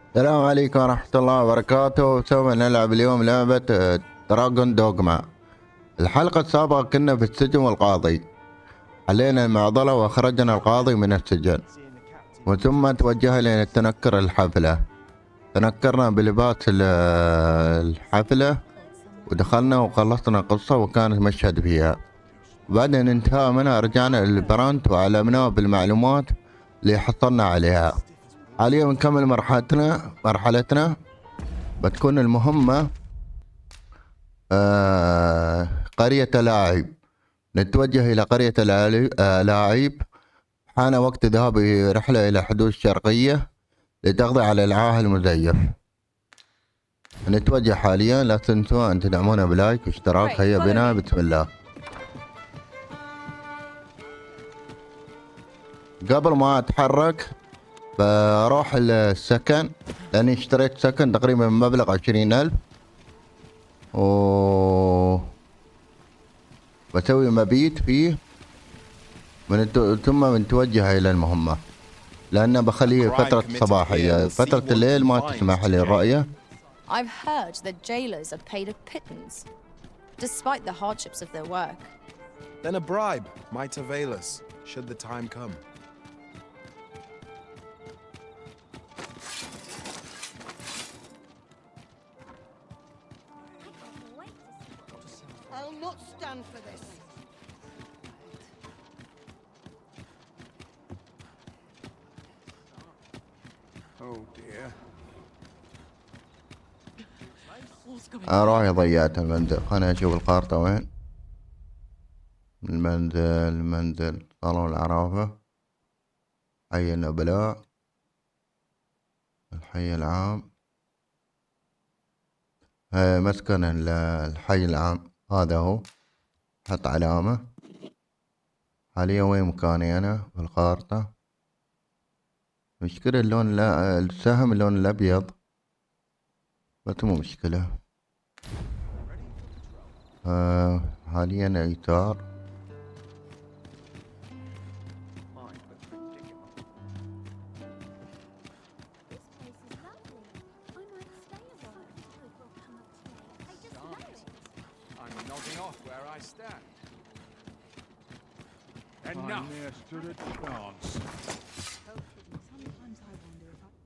السلام عليكم ورحمة الله وبركاته. سوف نلعب اليوم لعبة دراغون دوغما. الحلقة السابقة كنا في السجن والقاضي، حلينا المعضلة واخرجنا القاضي من السجن، وثم توجه لنا التنكر الحفلة. تنكرنا بلباس الحفلة ودخلنا وخلصنا قصة وكانت مشهد فيها. بعدين انتهى منها رجعنا للبرانت وعلمناه بالمعلومات اللي حصلنا عليها. حاليا نكمل مرحلتنا بتكون المهمة قرية الألاعيب. نتوجه إلى قرية الألاعيب. حان وقت ذهاب رحلة إلى حدود الشرقية لتقضي على العاهل المزيف. نتوجه حاليا، لا تنسوا أن تدعمونا بلايك واشتراك. هيا بنا، بسم الله. قبل ما أتحرك بروح السكن، لأني اشتريت سكن تقريبا بمبلغ 20,000 بسوي مبيت فيه ثم بنتوجه إلى المهمة، لأن بخليه فترة صباحية. فترة الليل ما تسمح لي الرؤية. I've heard that jailers are paid a pittance, despite the hardships of their work. Then a bribe might avail us, should the time come. I'll not stand for this. Oh dear. روحي ضيعت المنزل. خليني أشوف الخارطة وين. المنزل صالون العرافة، حي النبلاء، الحي العام، مسكن الحي العام. هذا هو، حط علامة. حاليا وين مكاني أنا في الخارطة؟ مشكلة اللون، السهم اللون الأبيض، بس مو مشكلة. حاليا يسار.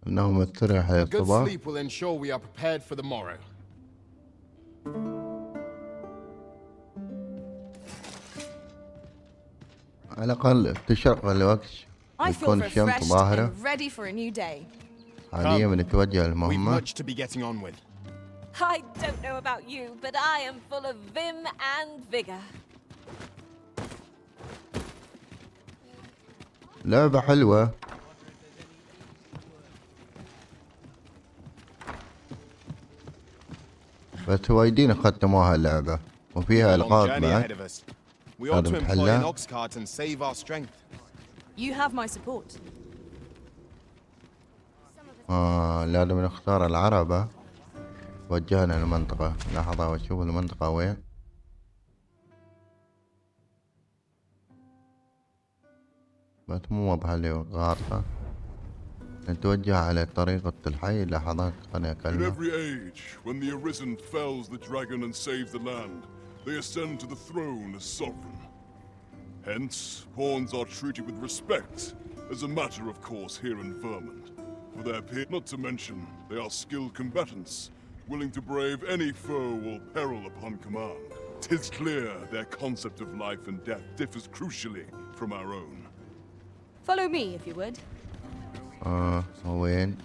إنهم استريح يا الصباح. Sleep will ensure we are prepared for the morrow. على الأقل تشرق الوقت، يكون الشمس ظاهرة. حاليا بنتوجه للمهمة. We've much to be getting on with. I don't know about you, but I am full of vim and vigor. لعبة حلوة. بس وايدين ختموها اللعبة وفيها الغاز بعد. لازم تحلها. You have my support. لازم نختار العربة. وجهنا للمنطقة. لحظة واشوف المنطقة وين. بس مو واضحة لي الخارطة. نتوجه على طريقة الحي. لحظات خليني أكلم. In every age, when the Arisen fells the dragon and saves the land, they ascend to the throne as sovereign. Hence, pawns are treated with respect, as a matter of course here in Vermont. For their not to mention, they are skilled combatants, willing to brave any foe or peril upon command. 'Tis clear their concept of life and death differs crucially from our own. Follow me, if you would. وين؟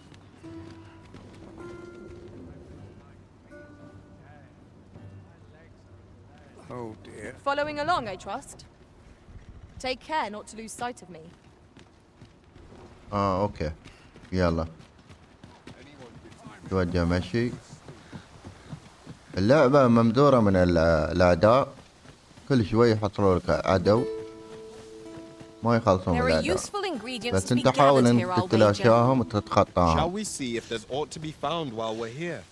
Oh dear. Following along, I trust. Take care not to lose sight of me. اوكي، يلا توجه مشي. اللعبة ممدورة من الأعداء، كل شوي يحصلوا لك عدو ما يخلصون من الأعداء، بس انت حاول ان تتلاشاهم وتتخطاهم. Shall we see if there's aught to be found while we're here?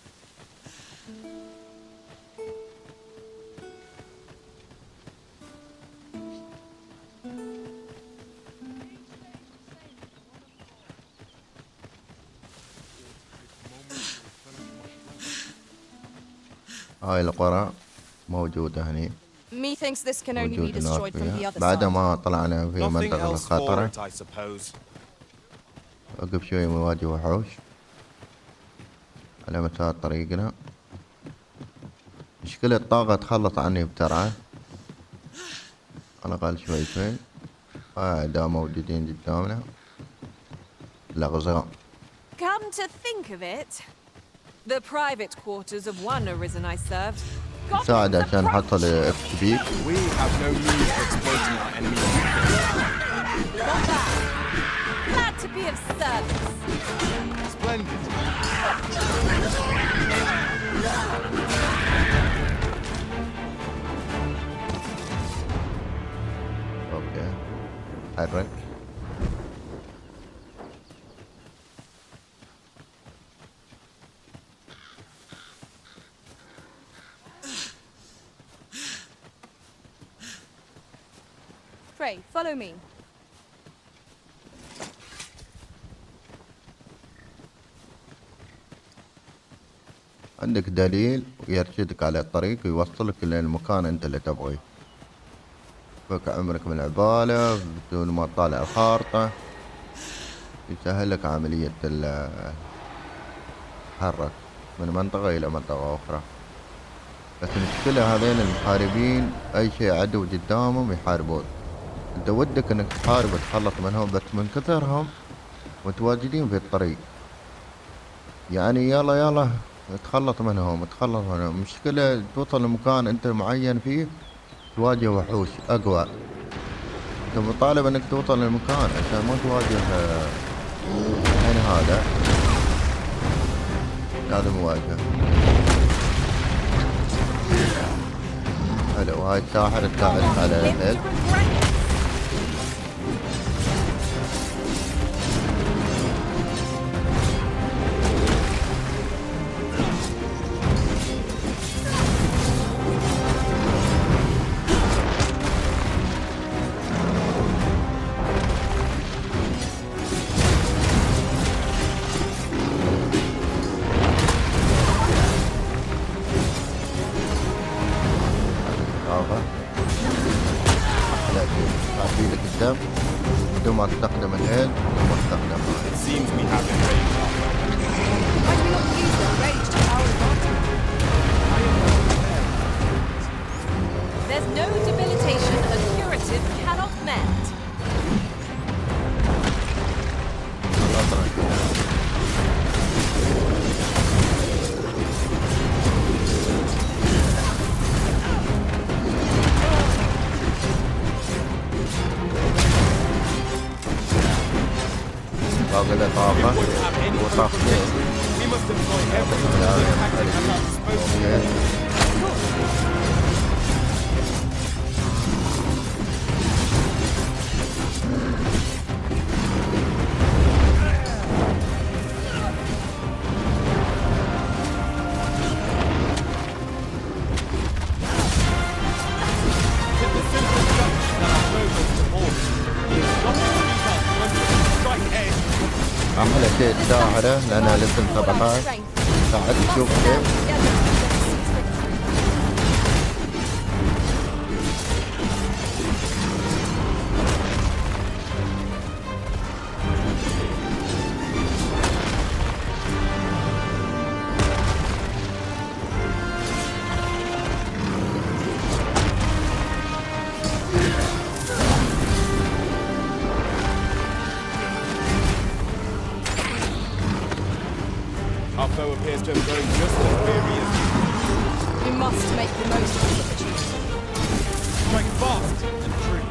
هاي القرى موجودة هني، Methinks this can only be موجود النار destroyed from the فيها. other بعد side. ما طلعنا في Nothing منطقة else for الخطرة، it, I suppose. وقف شوي نواجه وحوش على مسار طريقنا. مشكلة الطاقة تخلص عني بسرعة على الأقل شوي. أعداء موجودين قدامنا. لغزة. Come to think of it, the private quarters of one arisen I served got ساعد into عشان نحصل problems. اكس بي. We have no means of exploiting our enemy's weakness. Not bad. Glad to be of service. Splendid. اوكي حرك. Pray, follow me. عندك دليل ويرشدك على الطريق ويوصلك للمكان انت اللي تبغيه. فك عمرك من العبالة بدون ما تطالع الخارطة، يسهل لك عملية التحرك من منطقة إلى منطقة أخرى. بس المشكلة هذين المحاربين أي شيء عدو قدامهم يحاربون. انت ودك انك تحارب وتخلص منهم، بس من كثرهم متواجدين في الطريق يعني يلا تخلص منهم. مشكلة توصل لمكان انت معين فيه تواجه وحوش اقوى. انت مطالب انك توصل للمكان عشان ما تواجه الحين هذا لازم مواجهة. حلو، هاي الساحر تساعدك على الهيلث. بدون ما تستخدم الهيل وما تستخدم هاي. It seems we have been raised up. Why do we not use the rage to our advantage? There's no debilitation a curative cannot mend. طاقة طاقة وطاقتين. We must employ every tactic at our disposal. With the simple instructions that our progress supports, he is not to speak up when to strike edge. أحلى شيء الساحرة لأنها لسه 17 ساعد تشوف كيف. Our foe appears to have grown just as weary as you. We must make the most of this opportunity. Strike fast and true,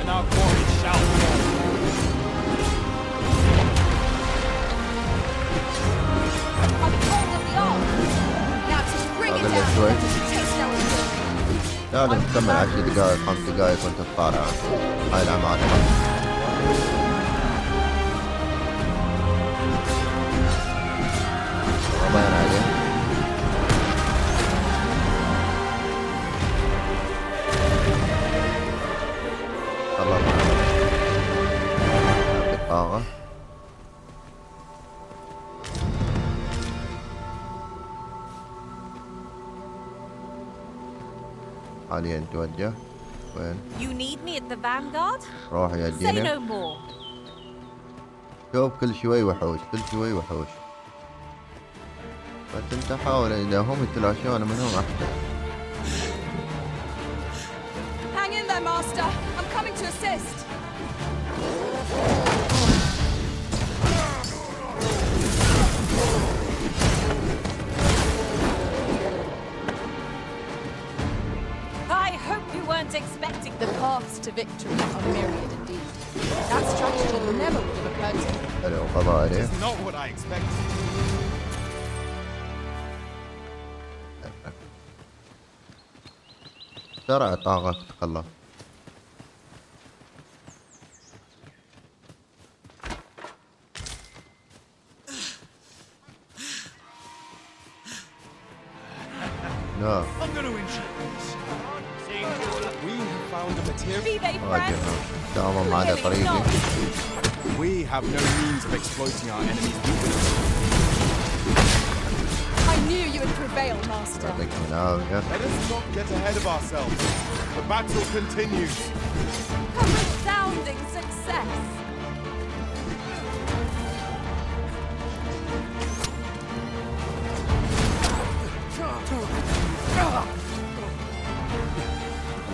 and our quarry shall fall. I'm cold of the arm. Now to bring it هذا down. شوي. Taste our will. لازم تكمل 10 دقائق 5 دقائق وانت تطالع هاي العمالقة. وضعنا عليه. خلصنا الطاقة. حاليا توجه وين؟ You need me at the vanguard? روح يا Say دينا. no more. شوف كل شوي وحوش كل شوي وحوش. بس انت حاول اذا هم يتلاشون منهم احسن. Hang in there, Master. I'm coming to assist. I hope you weren't expecting The paths to victory are myriad indeed. That strategy never would have occurred to me. حلو قضى عليه. It's not what I expected. بسرعة طاقة تخلص. لا I'm going to ensure this. We have found a material. be they واجهها. friends. داوم على Clearly طريقي. not. We have no means of exploiting our enemy's weakness. I knew you would prevail, Master. يعطيك العافية. Let us not get ahead of ourselves. The battle continues. A resounding success.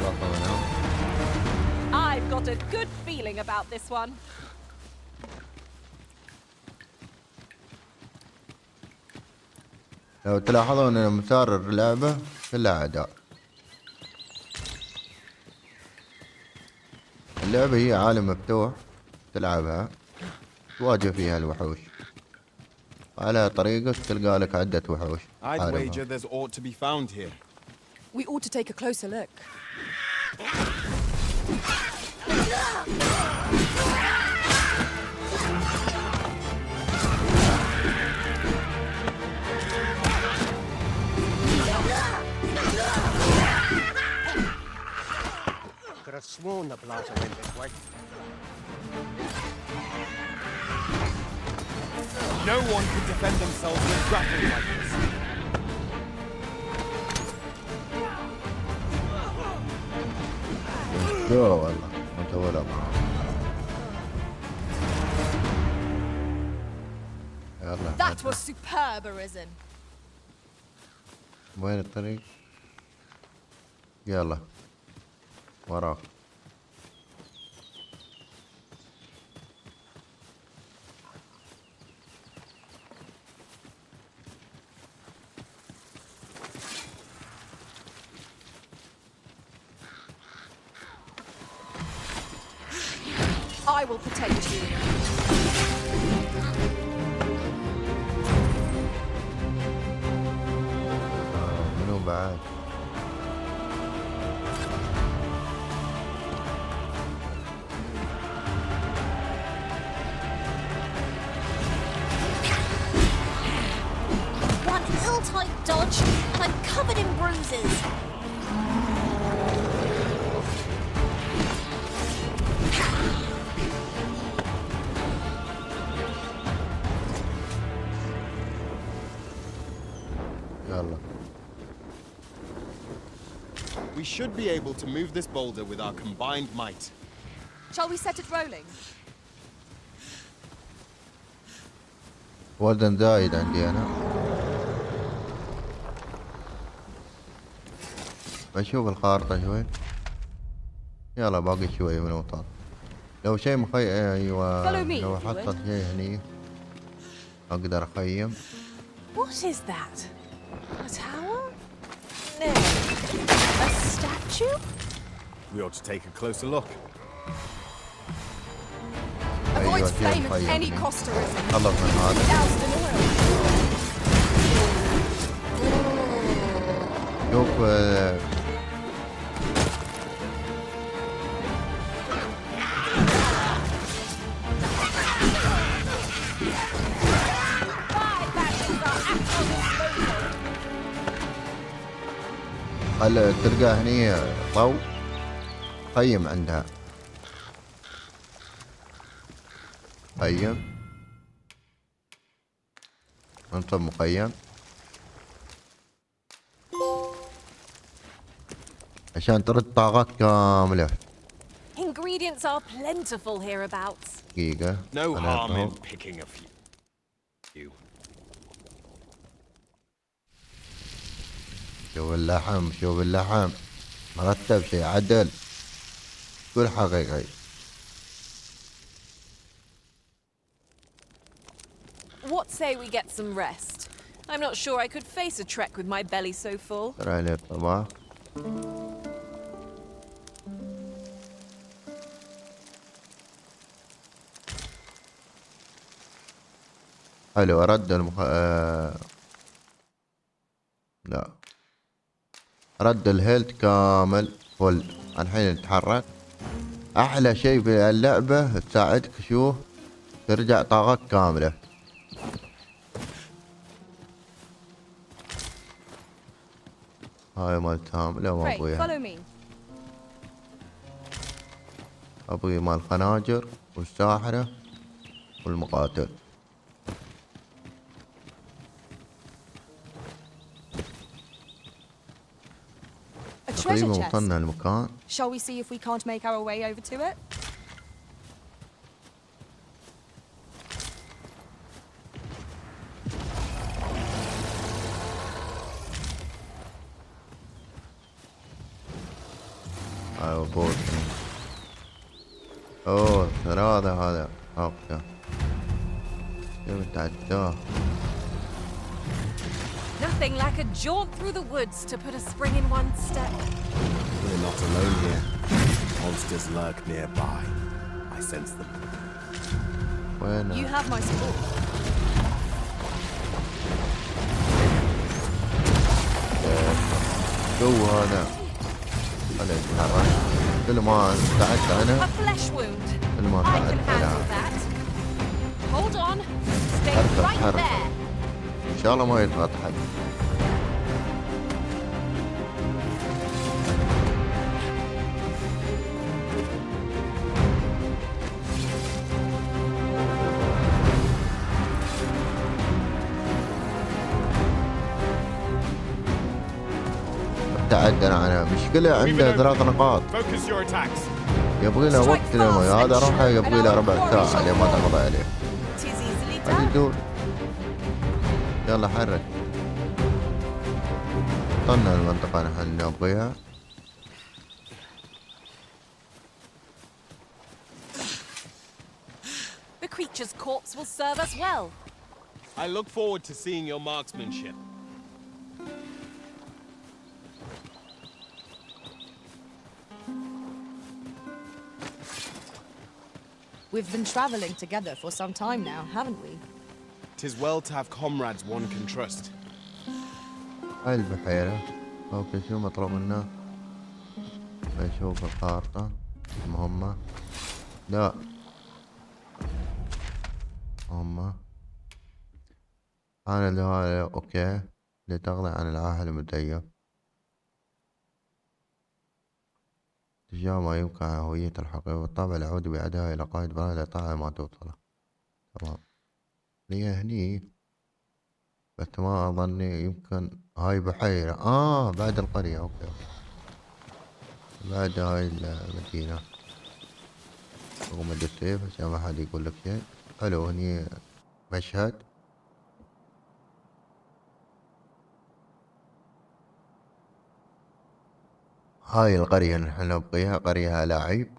خلصنا منهم. I've got a good feeling about this one. لو تلاحظون ان مسار اللعبة كلها اعداء. اللعبة هي عالم مفتوح تلعبها تواجه فيها الوحوش. على طريقك تلقى لك عدة وحوش. I'd عالمها. wager there's ought to be found here. We ought to take a closer look. Could have sworn the plaza went this way. No one can defend themselves with grappling like this. لا والله انت ولا يلا. That was superb, Arisen. وين الطريق؟ يلا وراك. I will protect you. منو بعد؟ One ill-timed dodge, and I'm covered in bruises. يلا. We should be able to move this boulder with our combined might. Shall we set it rolling? وزن زايد عندي انا. بشوف الخارطة شوي. يلا باقي شوي من الوصال. لو شيء ايوه Follow me, لو if you حطت would. شيء هني اقدر اخيم. What is that? A tower? No. A statue? We ought to take a closer look. Avoid أيوة، flame at طيب. any cost, Arisen. خلص من هذا. Doused in oil. شوف هل تلقى هني ضوء خيم عندها. خيم انصب مخيم. عشان ترد طاقات كاملة. Ingredients are plentiful hereabouts. دقيقة. No harm أنا in picking a few. شوف اللحم شوف اللحم مرتب شي عدل كل حقيقي. What say we get some rest? I'm not sure I could face a trek with my belly so full. ترى عليه الطباخ. حلو رد لا رد الهيلث كامل فل. الحين نتحرك. احلى شيء في اللعبة تساعدك شوف ترجع طاقات كاملة. هاي مال كاملة ما Pray, ابغيها. follow me. ابغي مال الخناجر والساحرة والمقاتل. A treasure تقريبا chest. وصلنا المكان. Shall we see if we can't make our way over to it? ايوه بوكس. اوه ثلاثة هذا اوكي. كيف تعداه. Nothing like a jaunt through the woods to put a spring in one's step. We're not alone here. Monsters lurk nearby. I sense them. وين You have my support. جو هذا. خلينا نتحرك. كل ما استعدت A انا flesh wound. كل ما I can استعدت handle انا. that. Hold on. Stay حركة right حركة. there. ان شاء الله ما يضغط حد. ابتعد انا عنها. مشكلة عنده 3 نقاط. Focus your attacks. يبغي له وقت لما هذا روحه يبغي له ربع ساعة لين ما تقضي عليه. Tis easily هذه done. دول. يلا حرك. وصلنا المنطقة نحن نبغيها. The creature's corpse will serve us well. I look forward to seeing your marksmanship. We've been traveling together for some time now, haven't we? 'Tis well to have comrades one can trust. هاي البحيرة. اوكي شو مطلوب منا؟ نشوف الخارطة. مهمة. لا. مهمة. أنا اللي هذا اوكي. لتغضي عن العاهل المزيف. تجاه ما يمكن عن هوية الحقيقة بالطبع العود بأداء إلى قائد بلد لطاعة ما توصله. تمام. هي هني. بس ما أظني يمكن هاي بحيرة. بعد القرية اوكي. بعد هاي المدينة. رغم السيف عشان ما حد يقول لك شيء. حلو هني مشهد. هاي القرية نحن نبغيها قرية ألاعيب.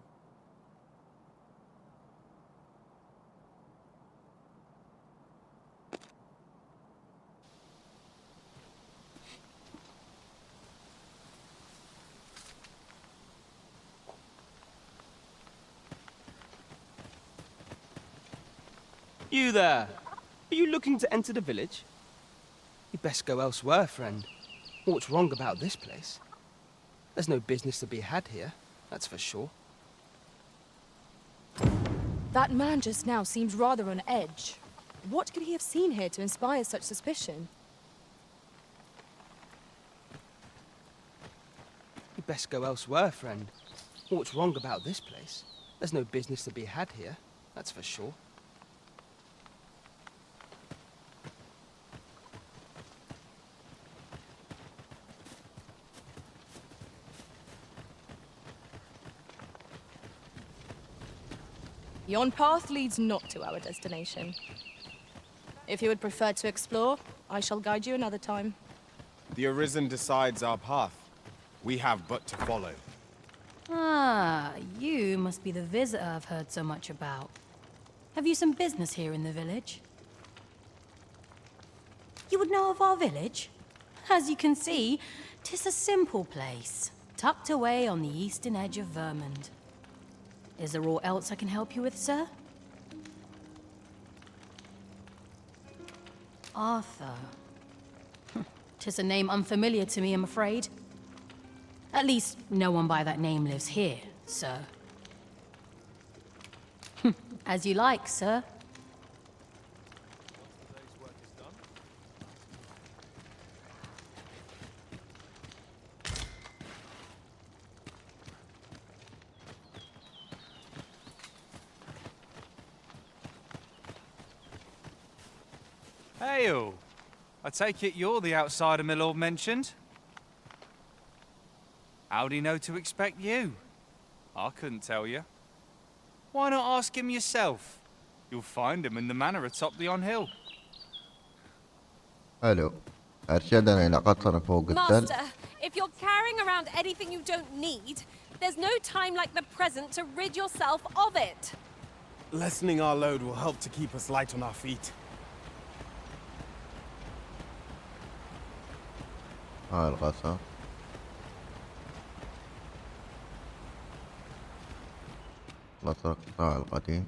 You there! Are you looking to enter the village? You'd best go elsewhere, friend. What's wrong about this place? There's no business to be had here, that's for sure. That man just now seems rather on edge. What could he have seen here to inspire such suspicion? You'd best go elsewhere, friend. What's wrong about this place? There's no business to be had here, that's for sure. Yon path leads not to our destination. If you would prefer to explore, I shall guide you another time. The Arisen decides our path. We have but to follow. Ah, you must be the visitor I've heard so much about. Have you some business here in the village? You would know of our village? As you can see, 'tis a simple place, tucked away on the eastern edge of Vermund. Is there aught else I can help you with, sir? Arthur. 'Tis a name unfamiliar to me, I'm afraid. At least, no one by that name lives here, sir. As you like, sir. Hail! I take it you're the outsider my lord mentioned? How'd he know to expect you? I couldn't tell you. Why not ask him yourself? You'll find him in the manor atop the on-hill. حلو. أرشدنا إلى قصر فوق الثلج. Master, if you're carrying around anything you don't need, there's no time like the present to rid yourself of it. Lessening our load will help to keep us light on our feet. هاي القصر. قصر القطاع القديم.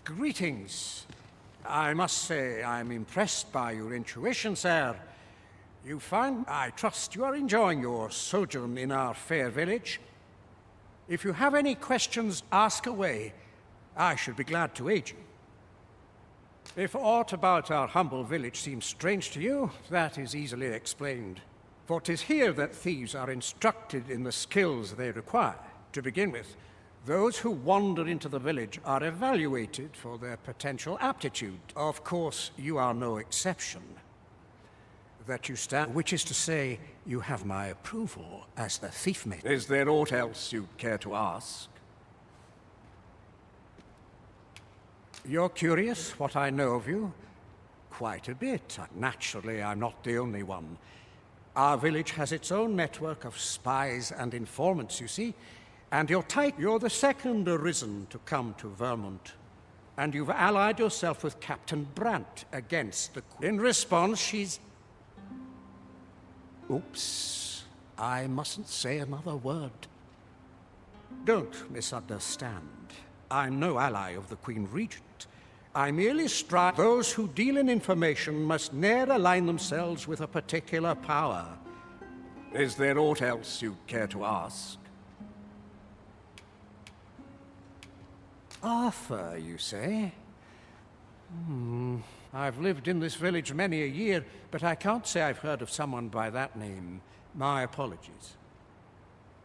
Greetings. I must say I'm impressed by your intuition, sir. I trust you are enjoying your sojourn in our fair village. If you have any questions, ask away. I should be glad to aid you. If aught about our humble village seems strange to you, that is easily explained. For 'tis here that thieves are instructed in the skills they require. To begin with, those who wander into the village are evaluated for their potential aptitude. Of course, you are no exception. Which is to say, you have my approval as the thief mate. Is there aught else you'd care to ask? You're curious what I know of you? Quite a bit. Naturally, I'm not the only one. Our village has its own network of spies and informants, you see. And you're the second Arisen to come to Vermont. And you've allied yourself with Captain Brandt against the Queen. In response, she's... Oops. I mustn't say another word. Don't misunderstand. I'm no ally of the Queen Regent. I merely strive... Those who deal in information must ne'er align themselves with a particular power. Is there aught else you'd care to ask? Arthur, you say? I've lived in this village many a year, but I can't say I've heard of someone by that name. My apologies.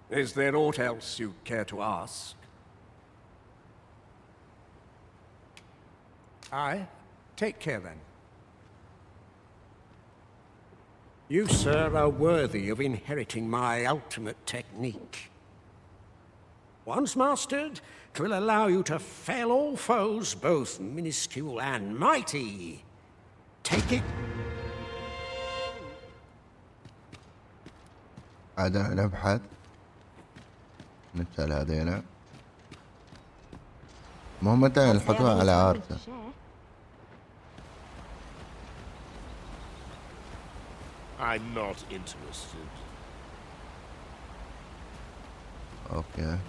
Is there aught else you'd care to ask? Aye. Take care, then. You, sir, are worthy of inheriting my ultimate technique. Once mastered, 'twill allow you to fell all foes, both minuscule and mighty. Take it. عادنا نبحث. نسأل هذينا. مهمة الحكم على عارته. I'm not interested. اوكي.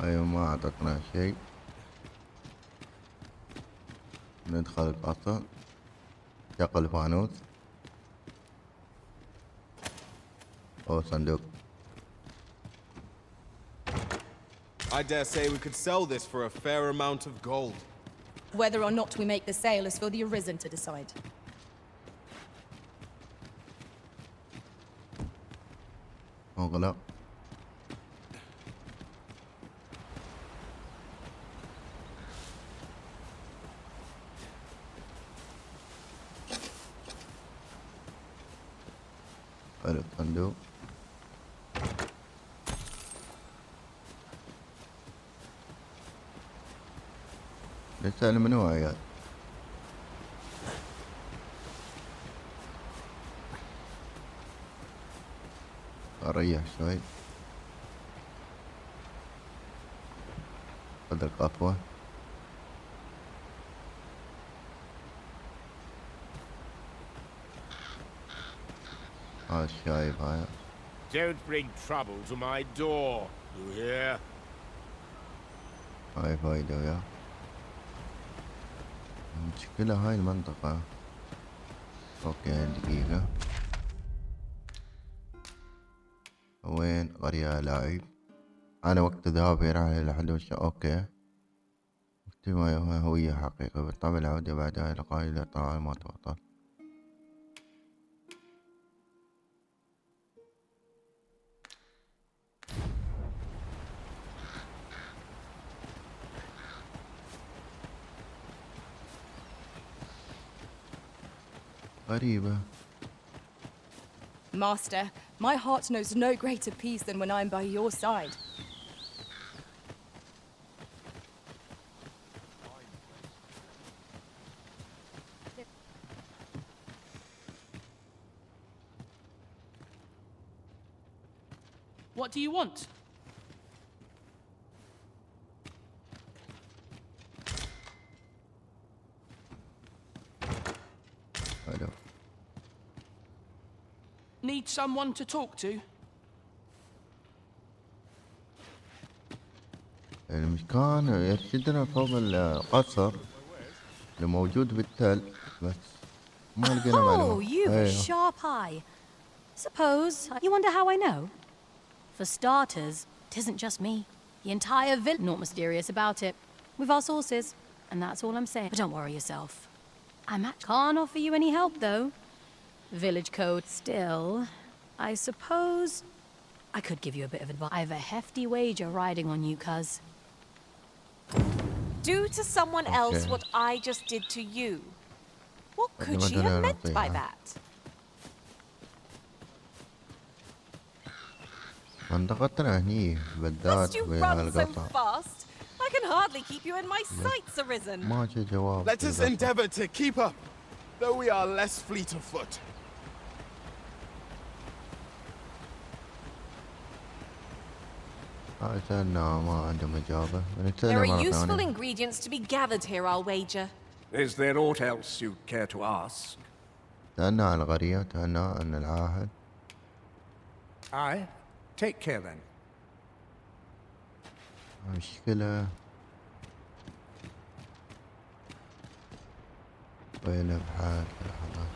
ايوه ما اعطتنا شيء. ندخل القصر. شغل فانوس. او صندوق. I dare say we could sell this for a fair amount of gold. Whether or not we make the sale is for the Arisen to decide. اغلق. الصندوق. نسأل منو عيال؟ أريح شوي. خذ القهوة. الشايب هاي. Don't bring trouble to my door, you hear? هاي فايدة وياه. المشكلة هاي المنطقة. اوكي دقيقة. وين قرية الألاعيب؟ أنا وقت ذهابي رحلة لحد اوكي. اكتب هوية حقيقة بالطبع العودة بعدها إلى قائلة طلع ما تبطل. غريبة. Master, my heart knows no greater peace than when I am by your side. What do you want? حلو. Need someone to talk to? المكان يرشدنا فوق القصر اللي موجود بالتل بس ما لقينا Oh, معلومة. you've a sharp eye. Suppose you wonder how I know? For starters, it isn't just me. The entire village. Not mysterious about it. We've our sources, and that's all I'm saying. But don't worry yourself. Can't offer you any help though. Village code. Still, I suppose I could give you a bit of advice. I've a hefty wager riding on you, cuz. Do to someone else what I just did to you. What could she have meant by that? منطقتنا هني بالذات Must you run so بهالقطع. fast? I can hardly keep you in my sights, Arisen. ما جا جواب. Let us endeavor to keep up, though we are less fleet of foot. سألنا ما عندهم إجابة. There are useful ingredients to be gathered here, I'll wager. Is there aught else you care to ask? سألنا عن القرية، سألنا عن العاهل. Aye. Take care then. مشكلة. وين بحال لحظة.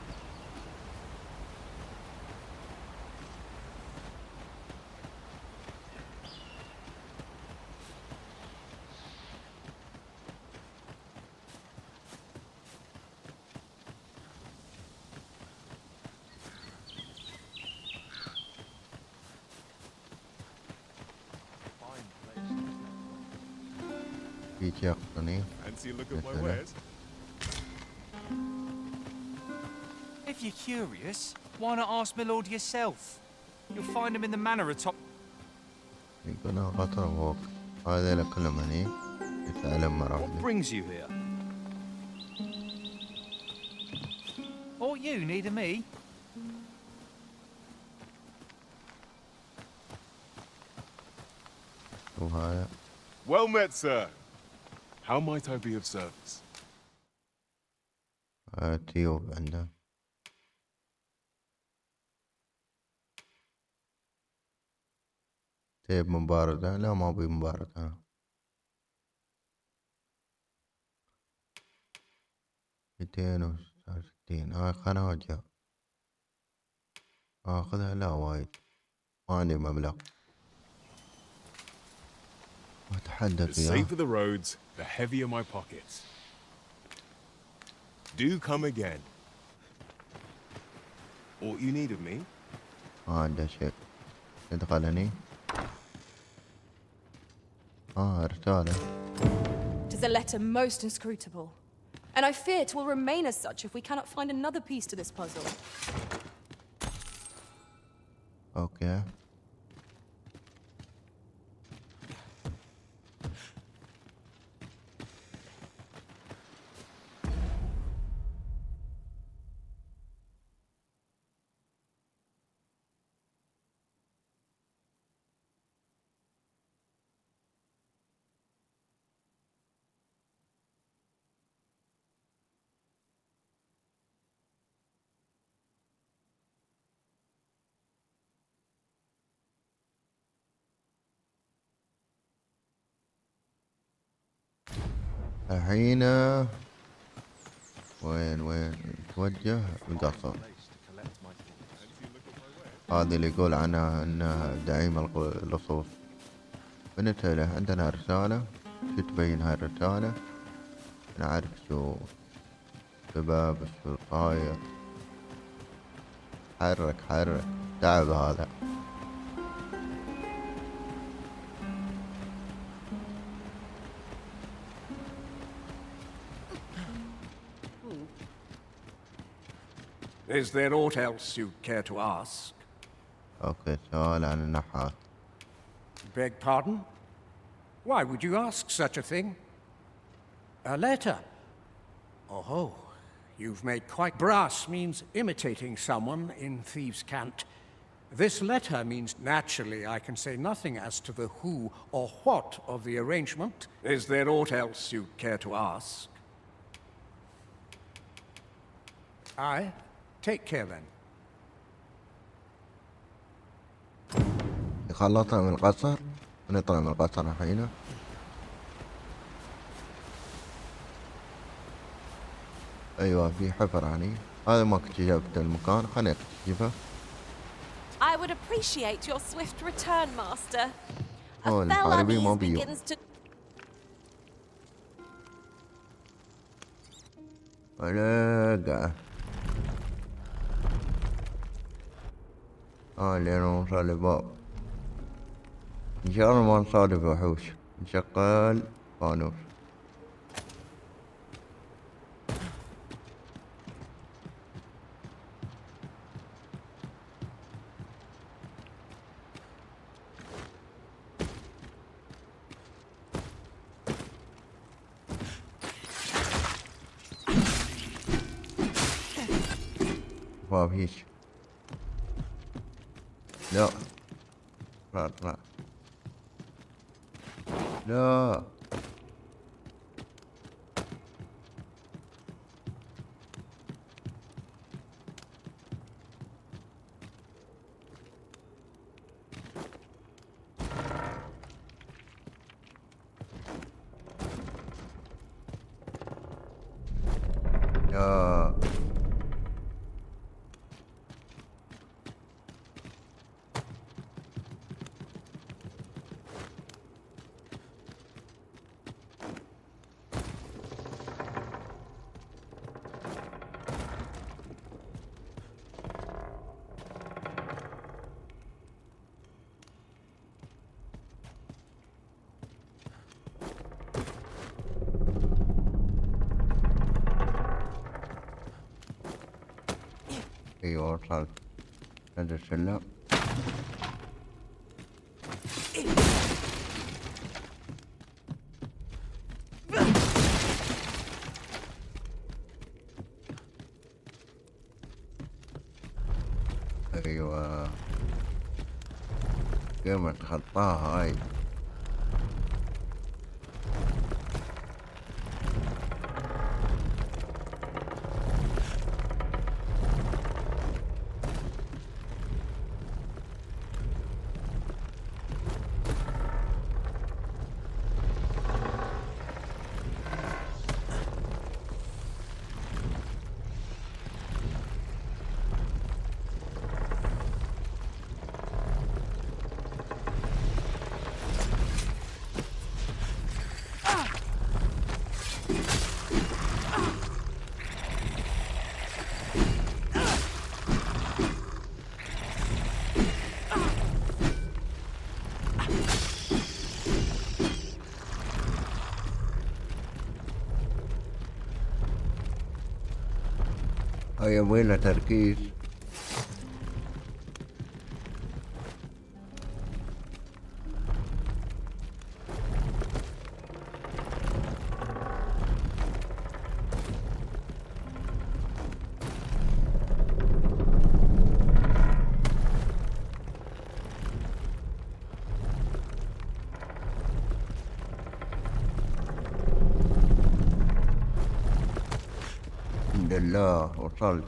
في يقطني. Fancy a look at my wares? If you're curious, why not ask my lord yourself? You'll find him in the manor atop. يكون قطر ووك. هذا كلهم هني. يتعلم مرة What واحدة. brings you here? Or you needing me? وهذا. Well met, sir. How might I be of service? تيوب عنده. تيب مباردة. لا ما أبي مباردة. 266. هاي خناجة. آخذها لا وايد. ما عندي مبلغ. The safer the roads, the heavier my pockets. Do come again. All you need of me? ما عنده شيء. ادخلني. رسالة. It is a letter most inscrutable, and I fear it will remain as such if we cannot find another piece to this puzzle. اوكي. الحين وين نتوجه القصر. هذه اللي يقول عنها انها دعيم اللصوص. بنتهي له. عندنا رسالة. شو تبين هاي الرسالة؟ نعرف شو شباب شو صاير. حرك تعب هذا. Is there aught else you'd care to ask? اوكي سؤال عن النحات. Beg pardon? Why would you ask such a thing? A letter? Oh, you've made quite brass means imitating someone in thieves' cant. This letter means naturally I can say nothing as to the who or what of the arrangement. Is there aught else you'd care to ask? Aye. Take care then. خلصنا من القصر. نطلع من القصر الحين. ايوه في حفر هني. هذا ما اكتشفت المكان. خليني اكتشفه. I would appreciate your swift return, Master. A fell العربي ما unease بيو. begins to... علاقة. لين نوصل للباب. ان شاء الله ما نصادف وحوش. نشغل فانوس. ما فيش. لا اطلع. لا يا ايوه وصلت. هذا السلم. ايوه كيف اتخطاها هاي. هاي يبغيلها تركيز. الحمد لله وصلت.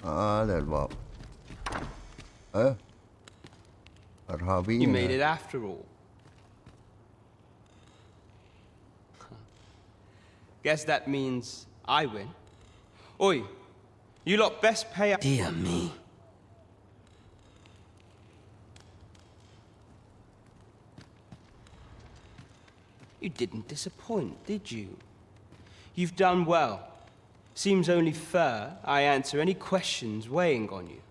هذا الباب. إرهابيين. You made it after all. Guess that means I win. Oi, you lot best pay up. Dear me. You didn't disappoint, did you? You've done well. Seems only fair I answer any questions weighing on you.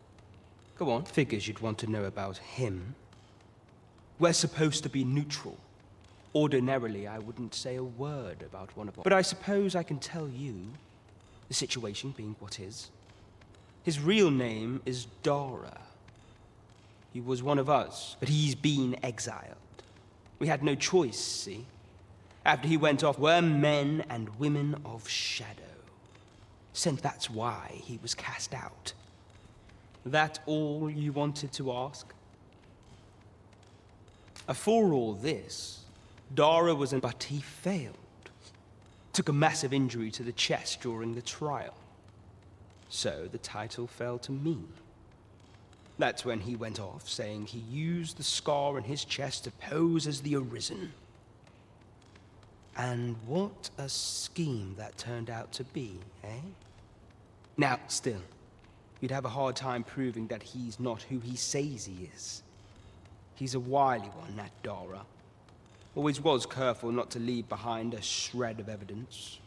Go on, figures you'd want to know about him. We're supposed to be neutral. Ordinarily, I wouldn't say a word about one of us. But I suppose I can tell you, the situation being what is. His real name is Dara. He was one of us, but he's been exiled. We had no choice, see? After he went off, we're men and women of shadow. Since that's why he was cast out. That all you wanted to ask? For all this, Dara was in, but he failed. Took a massive injury to the chest during the trial. So the title fell to me. That's when he went off, saying he used the scar on his chest to pose as the Arisen. And what a scheme that turned out to be, eh? Now, still, you'd have a hard time proving that he's not who he says he is. He's a wily one, that Dara. Always was careful not to leave behind a shred of evidence.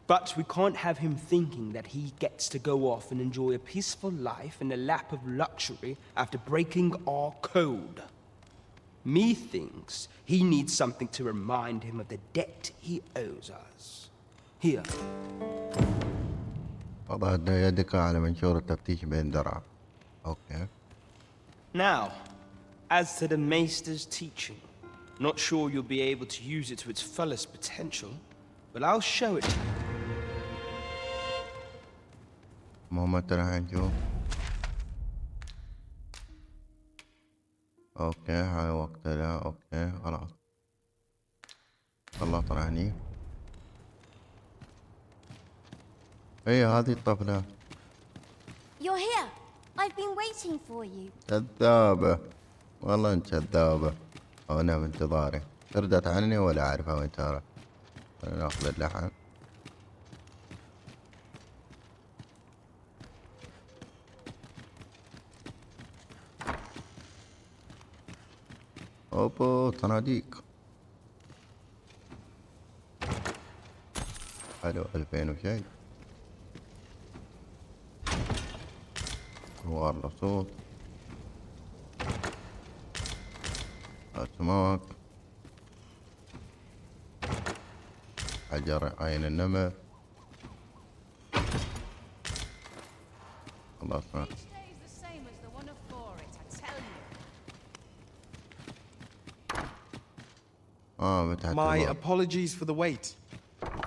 But we can't have him thinking that he gets to go off and enjoy a peaceful life in a lap of luxury after breaking our code. Methinks he needs something to remind him of the debt he owes us. Here. وضع يدك على منشور التفتيش بين درع. Okay. Now, as to the Maester's teaching, not sure you'll be able to use it to its fullest potential, but I'll show it to you. مهمة راح نشوف. اوكي هاي وقت لا اوكي خلاص خلصنا هني. ايه هذه الطفلة. You're here. I've been waiting for you. كذابة والله انت كذابة. انا بانتظاري ردت عني ولا اعرفها وين ترى. خلينا ناخذ اللحم. اوبو صناديق. حلو 2000 وشي. دوار رصوص. اسماك. حجر عين النمر. خلصنا. My apologies for the wait.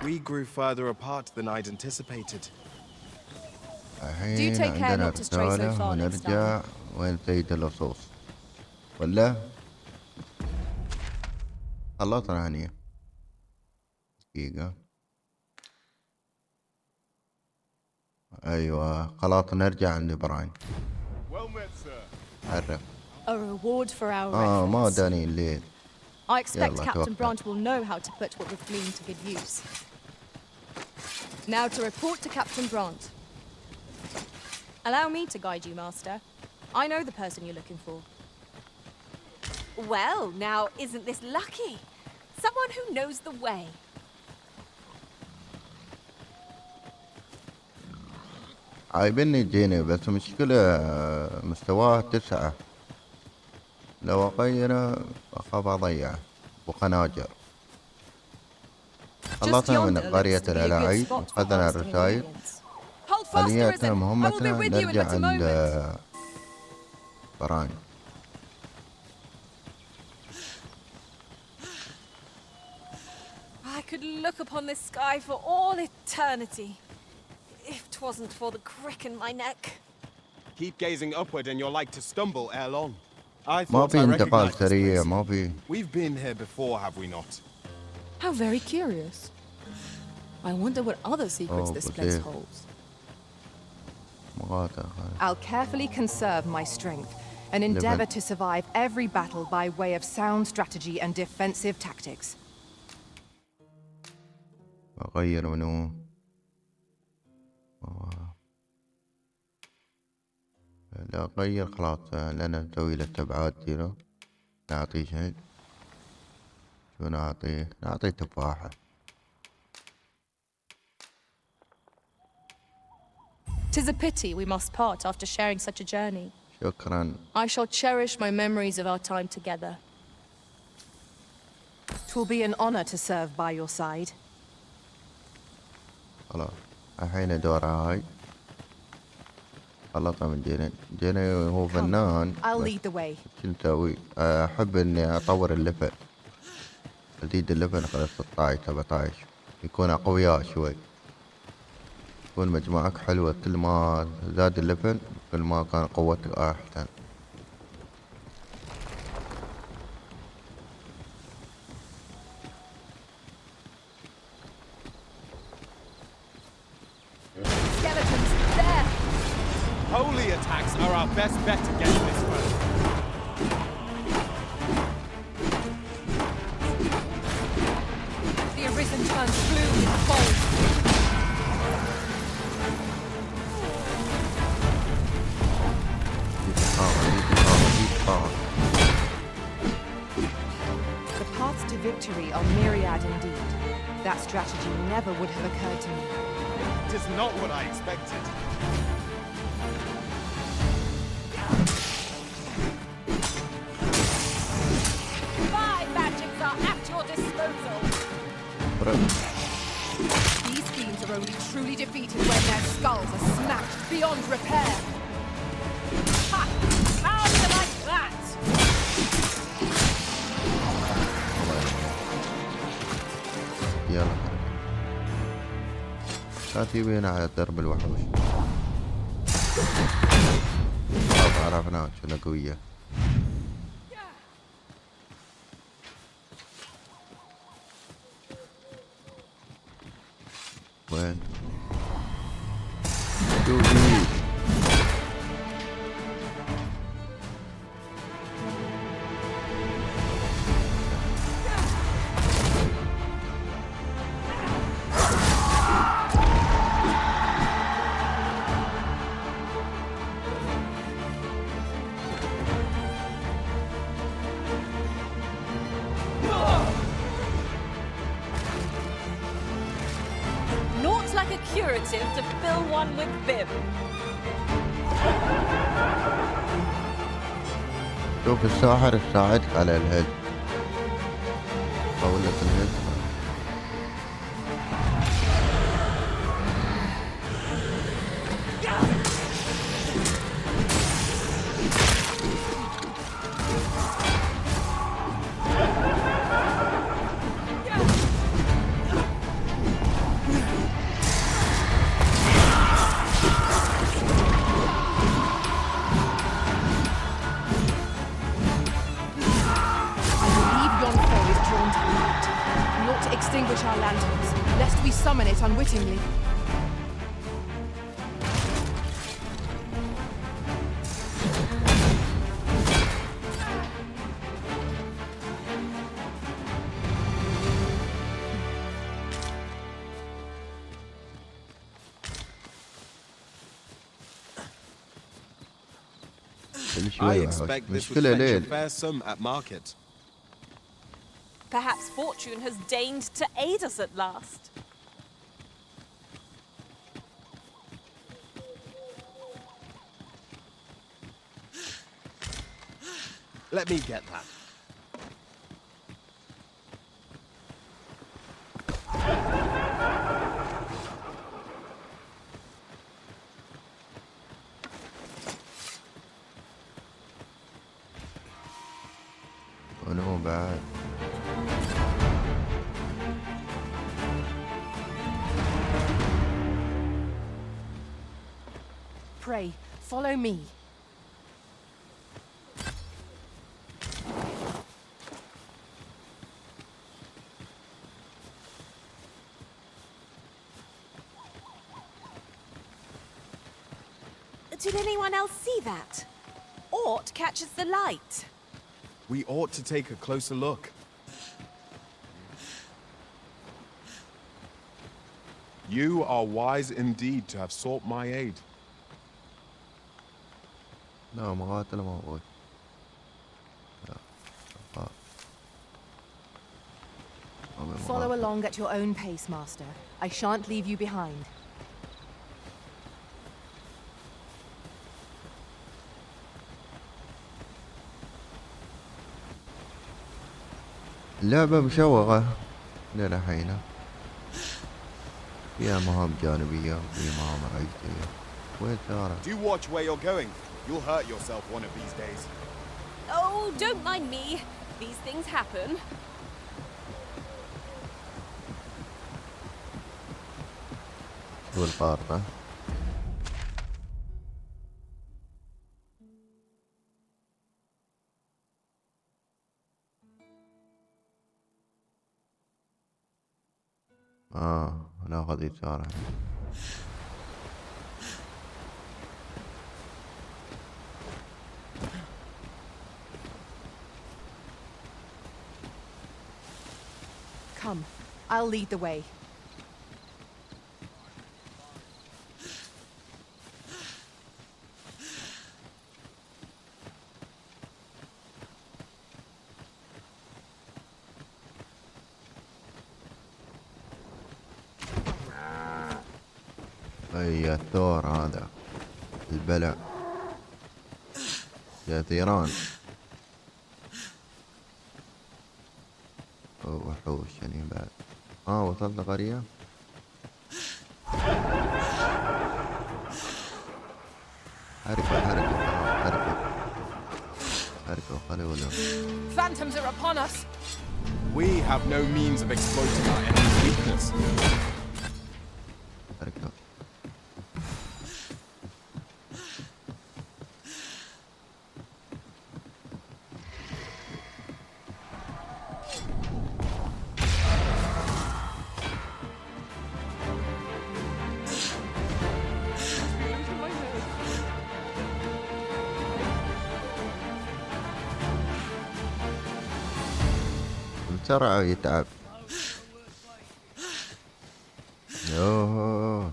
We grew further apart than I'd anticipated. Do take care not to stray so far next time. ونرجع وين سيد اللصوص ولا خلصنا هني. دقيقة. ايوه خلاص نرجع عند براين. عرف. A reward for our ما efforts. داني الليل. I expect Captain Brant will know how to put what we've gleaned to good use. Now to report to Captain Brant. Allow me to guide you, Master. I know the person you're looking for. Well, now, isn't this lucky? Someone who knows the way. عايبني تجيني بس مشكلة مستواه 9. لو أغيره أخاف أضيعه وخناجر. خلصنا من قرية الألاعيب وأخذنا الرسائل. حاليا مهمتنا نرجع عند براين. I could look upon this sky for all eternity, if 'twasn't for the crick in my neck. Keep gazing upward and you're like to stumble ere long. I ما thought في I انتقال recognized this سريع place. ما في. We've been here before, have we not? How very curious. I wonder what other secrets this place holds. I'll carefully conserve my strength. An endeavor to survive every battle by way of sound strategy and defensive tactics. أغير منو لا أغير خلاص لأن نسوي له استبعاد زيرو. نعطيه شيء شو نعطيه تفاحة. "'Tis a pity we must part after sharing such a journey. شكرا. I shall cherish my memories of our time together. 'Twill be an honor to serve by your side. خلاص الحين دورها هاي. خلصنا من جيني هو فنان. I'll lead the way. شو نسوي؟ أحب إني أطور الليفل، أزيد الليفل خلال 16 17 يكون أقوياء شوي، تكون مجموعك حلوة. كل ما زاد الليفل كل ما كان قوتك أحسن. Skeletons, there! Holy attacks are our best bet against this foe. The Arisen turns blue with cold. The paths to victory are myriad indeed. That strategy never would have occurred to me. It is not what I expected. Five magics are at your disposal. These fiends are only truly defeated when their skulls are smashed beyond repair. Ha! How do you like that? يلا لا تجيبينا على درب الوحوش. خلاص عرفنا شنو قوية. وين؟ شوفي Naught like a curative to fill one with vim. شوف الساحر يساعدك على الهيد. أقول لك الهيد. Extinguish our lanterns, lest we summon it unwittingly. I expect this would fetch a fair sum at market. Perhaps fortune has deigned to aid us at last. Let me get that. ونهو بعد Pray, follow me. Did anyone else see that? thought catches the light? We ought to take a closer look. You are wise indeed to have sought my aid. لا مقاتل موجود. Follow along at your own pace, Master. I shan't leave you behind. اللعبة مشوقة للحين، فيها مهام جانبية وفيها مهام رئيسية. وين سارة؟ Do watch where you're going. You'll hurt yourself one of these days. Oh, don't mind me. These things happen. شو الخارطة؟ ناخذ يسار. Come, I'll lead the way. اي الثور هذا البلع يا ثيران. وحوش يعني بعد. وصلت قرية. حركة خلي ولا. Phantoms are upon us. We have no means of exploiting our enemy's weakness. حركة. بسرعة يتعب. يوه.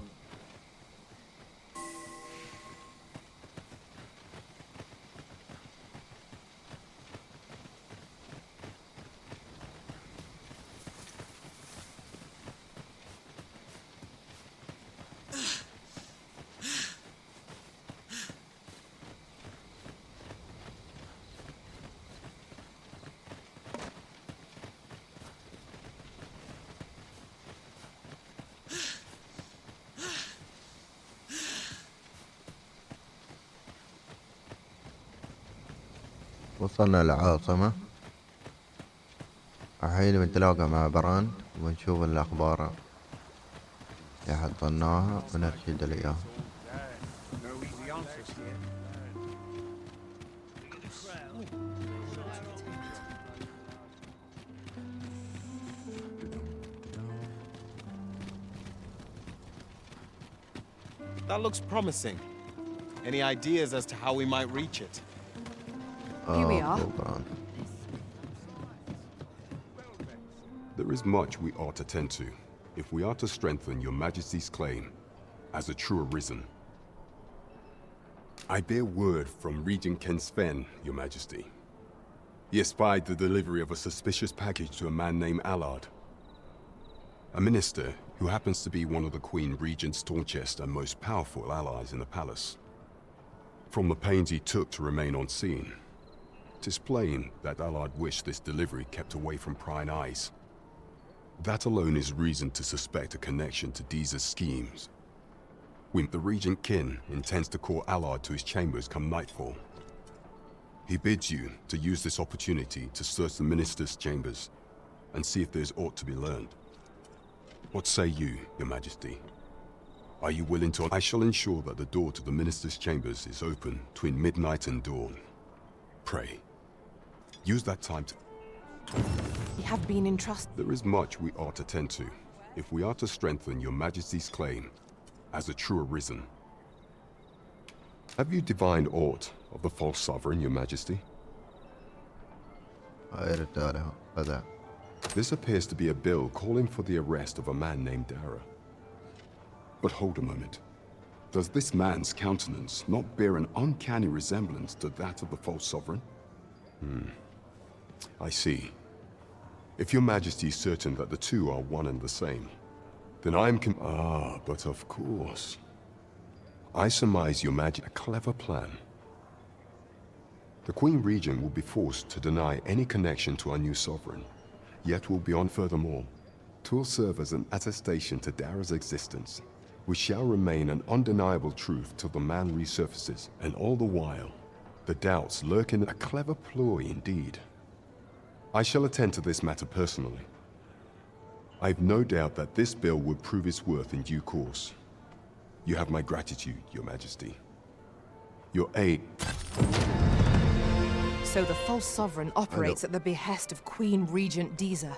وصلنا العاصمة. الحين بنتلاقى مع براند ونشوف الأخبار اللي حصلناها ونرشد لإياها. That looks promising. Any ideas as to how we might reach it? Here we are. There is much we ought to tend to, if we are to strengthen your Majesty's claim as a true arisen. I bear word from Regent Ken Sven, your Majesty. He espied the delivery of a suspicious package to a man named Allard, a minister who happens to be one of the Queen Regent's staunchest and most powerful allies in the palace. From the pains he took to remain on scene, 'tis plain that Allard wished this delivery kept away from prying eyes. That alone is reason to suspect a connection to Deeza's schemes. When the Regent Kin intends to call Allard to his chambers come nightfall, he bids you to use this opportunity to search the minister's chambers and see if there's aught to be learned. What say you, your Majesty? Are you willing to? I shall ensure that the door to the minister's chambers is open between midnight and dawn. Pray, use that time to... We have been entrusted. There is much we ought to tend to, if we are to strengthen your Majesty's claim as a true arisen. Have you divined aught of the false sovereign, Your Majesty? This appears to be a bill calling for the arrest of a man named Dara. But hold a moment. Does this man's countenance not bear an uncanny resemblance to that of the false sovereign? I see. If Your Majesty is certain that the two are one and the same, then but of course. I surmise Your Majesty a clever plan. The Queen Regent will be forced to deny any connection to our new sovereign, yet will be on furthermore. 'Twill serve as an attestation to Dara's existence, which shall remain an undeniable truth till the man resurfaces, and all the while, the doubts lurk in a clever ploy indeed. I shall attend to this matter personally. I've no doubt that this bill will prove its worth in due course. You have my gratitude, Your Majesty. Your aid... So the false sovereign operates at the behest of Queen Regent Deezer.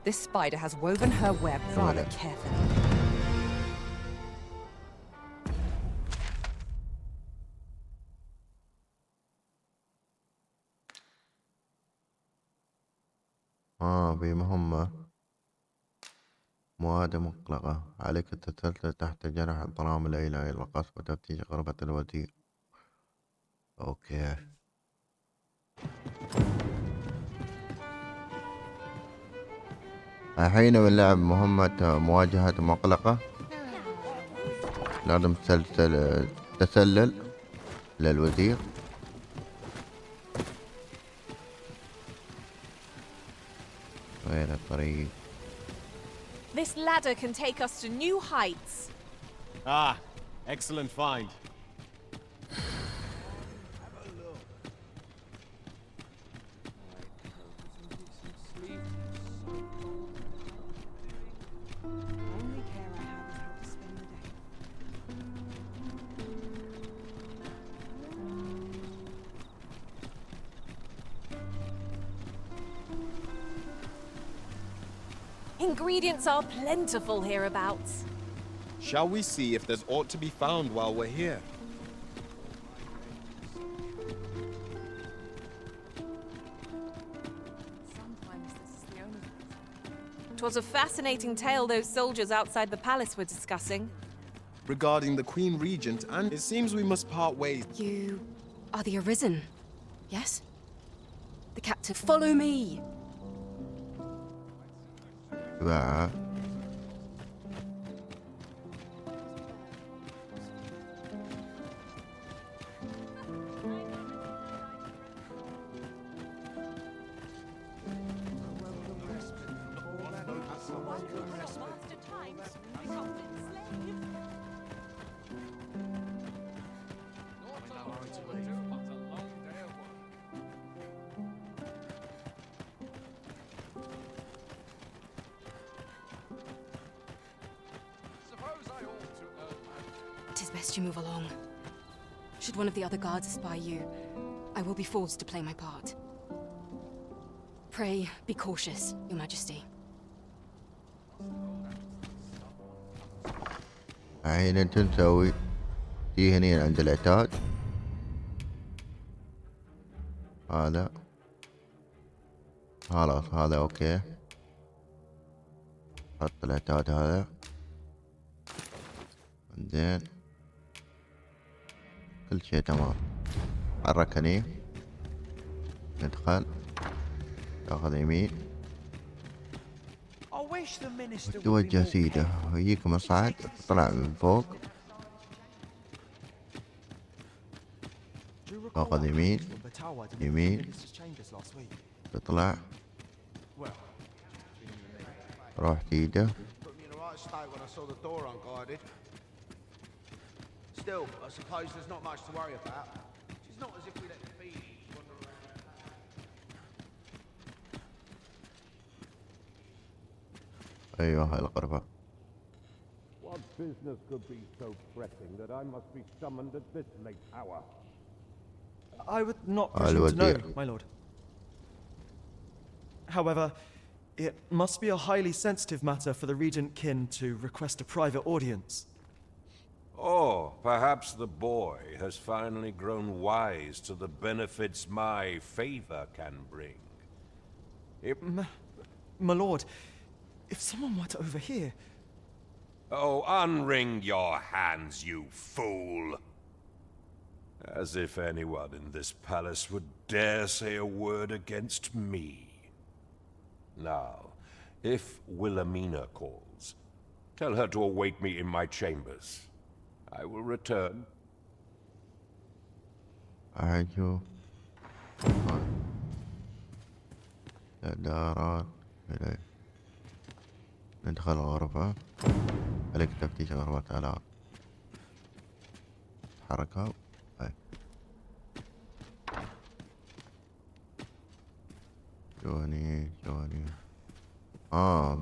This spider has woven her web rather carefully. بمهمة مواجهة مقلقة. عليك التسلسل تحت جناح الظلام الإلهي القصف وتفتيش غرفة الوزير. أوكي. الحين بنلعب مهمة مواجهة مقلقة. لازم تسلل للوزير. وين الطريق؟ This ladder can take us to new heights. Ah, excellent find. Ingredients are plentiful hereabouts. Shall we see if there's aught to be found while we're here? Twas a fascinating tale those soldiers outside the palace were discussing. Regarding the Queen Regent, and it seems we must part ways. You are the Arisen, yes? The captive. Follow me! Wow. It is best you move along. Should one of the other guards espy you, I will be forced to play my part. Pray, be cautious, Your Majesty. الحين انت نسوي دي هنا عند العتاد. هذا خلاص هذا اوكي. حط العتاد هذا بعدين كل شيء تمام. حرك هني ندخل تاخذ يمين توجه سيده ويجيك مصعد طلع من فوق تاخذ يمين يمين تطلع روح تيده. Still, I suppose there's not much to worry about. It's not as if we let the thieves wander around. ايوه هاي الغرفة. What business could be so pressing that I must be summoned at this late hour? I would not presume to know, my lord. However, it must be a highly sensitive matter for the regent kin to request a private audience. Or perhaps the boy has finally grown wise to the benefits my favor can bring. My lord, if someone were to overhear... Oh, unwring your hands, you fool! As if anyone in this palace would dare say a word against me. Now, if Wilhelmina calls, tell her to await me in my chambers. I will return. أعجو دارات إليه ندخل الغرفة عليك تفتيش غرفة آلات حركة هاي شوني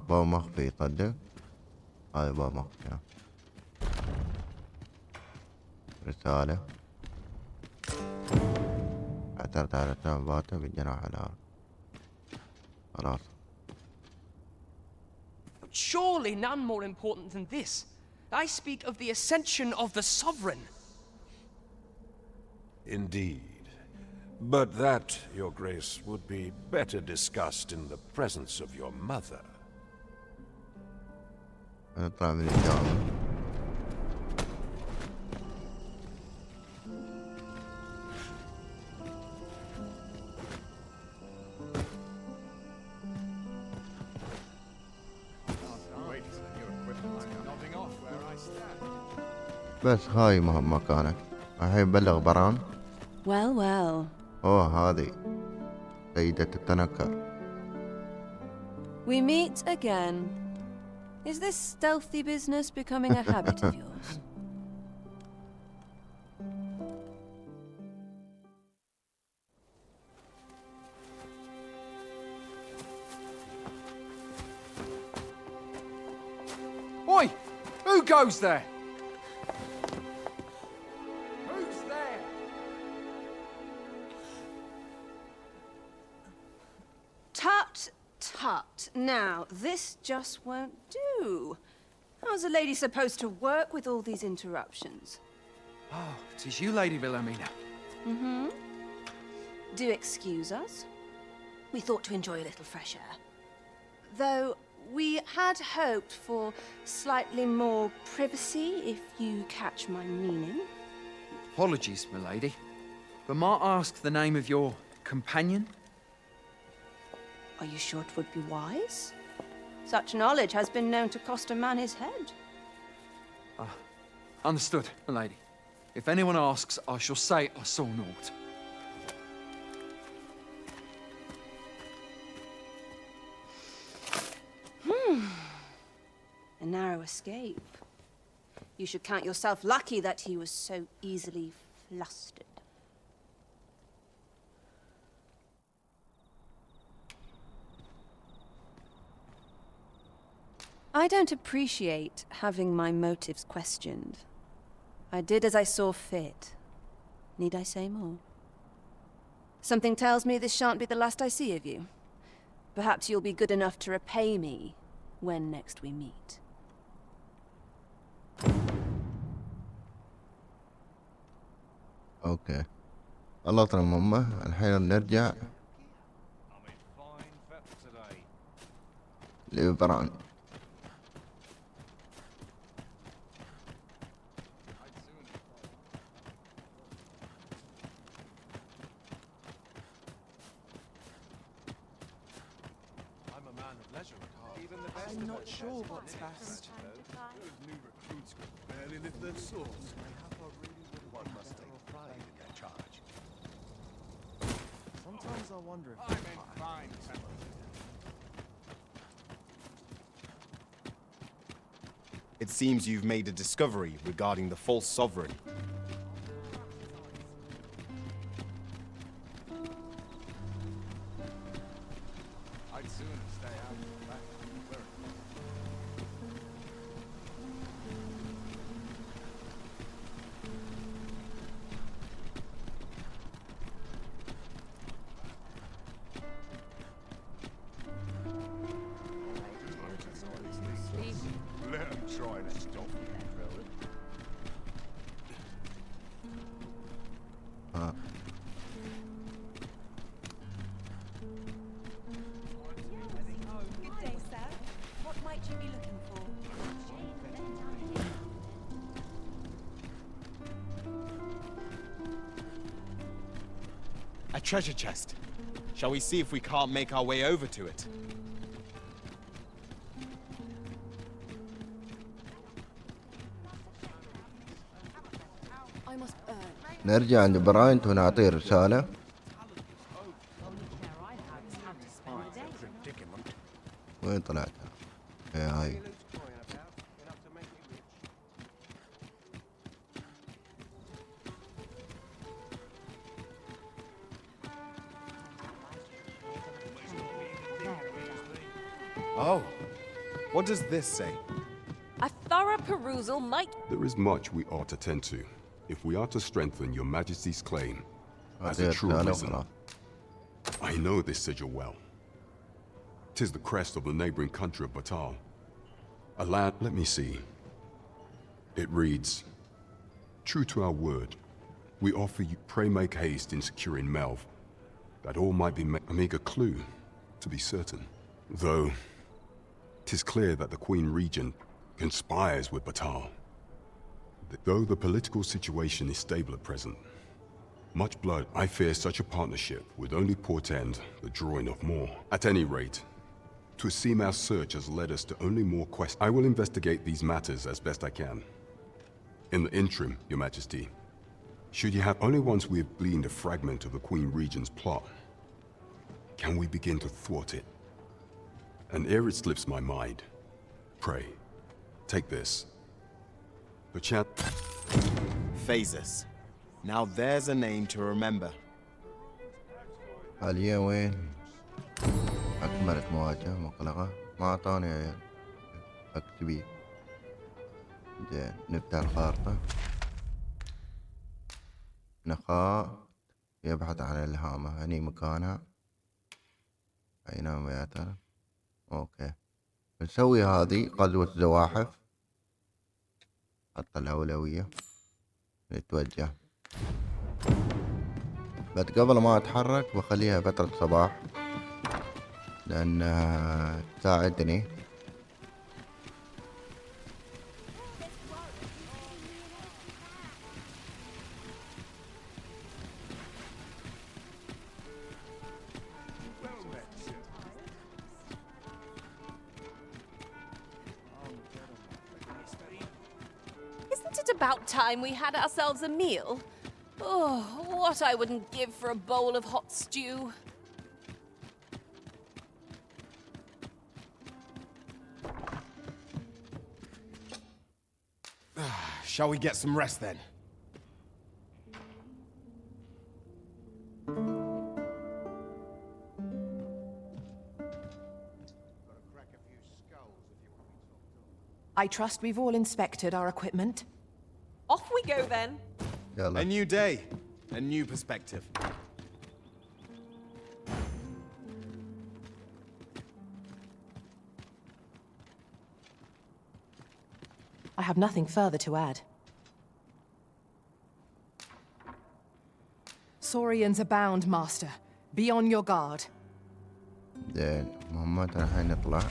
باب مخفي يصدق هذا باب مخفي رسالة اعترت على تنباته بالجناح الآخر خلاص. Surely none more important than this. I speak of the ascension of the Sovereign. Indeed. But that, Your Grace, would be better discussed in the presence of your mother. نطلع من الجامعة. بس هاي مهمة كانت الحين بلغ بران. Well, well. اوه هذه سيدة التنكر. We meet again. Is this stealthy business becoming a habit of yours? Oi! Who goes there? Who's there? Tut, tut. Now, this just won't do. How's a lady supposed to work with all these interruptions? Oh, it is you, Lady Wilhelmina. Mm-hmm. Do excuse us. We thought to enjoy a little fresh air. Though we had hoped for slightly more privacy, if you catch my meaning. Apologies, milady. But might I ask the name of your companion? Are you sure it would be wise? Such knowledge has been known to cost a man his head. Understood, milady. If anyone asks, I shall say I saw naught. A narrow escape. You should count yourself lucky that he was so easily flustered. I don't appreciate having my motives questioned. I did as I saw fit. Need I say more? Something tells me this shan't be the last I see of you. Perhaps you'll be good enough to repay me when next we meet. اوكي خلصنا المهمة الحين نرجع لبران. I'm not sure what's best. Those new recruits could barely lift their swords. One must take pride in their charge. Sometimes I wonder if I'm in fine temper. It seems you've made a discovery regarding the false sovereign. I'd sooner stay out of the back. Let them try and stop me, fella. treasure chest. Shall we see if we can't make our way over to it? I must earn. نرجع عند براين ونعطيه رسالة. وين طلعت؟ هاي. Oh, what does this say? A thorough perusal might... There is much we ought to tend to, if we are to strengthen your majesty's claim as a true arisen. I know this sigil well. 'Tis the crest of the neighboring country of Batal. A land, let me see. It reads, true to our word, we offer you, pray make haste in securing Melv, that all might be a meager clue, to be certain. Though, 'tis clear that the Queen Regent conspires with Batal. Though the political situation is stable at present, much blood, I fear such a partnership would only portend the drawing of more. At any rate, 'twould seem our search has led us to only more quests. I will investigate these matters as best I can. In the interim, Your Majesty, should you have only once we have gleaned a fragment of the Queen Regent's plot, can we begin to thwart it? And ere it slips my mind, pray, take this. The chat. Phases. Now there's a name to remember. حاليا وين؟ أكملت مواجهة مغلقة. ما أعطاني أكتبي. زين نفتح الخارطة. نقاط يبحث عن الهامة. هني مكانها. أينما يأثر. أوكي. نسوي هذه قذوة زواحف. حط الأولوية. نتوجه. بس قبل ما أتحرك بخليها فترة صباح لأنها تساعدني. Isn't it about time we had ourselves a meal? Oh, what I wouldn't give for a bowl of hot stew. Shall we get some rest then? I trust we've all inspected our equipment. Off we go then. A new day, a new perspective. I have nothing further to add. Saurians abound, Master. Be on your guard. زين مهمتنا الحين نطلع.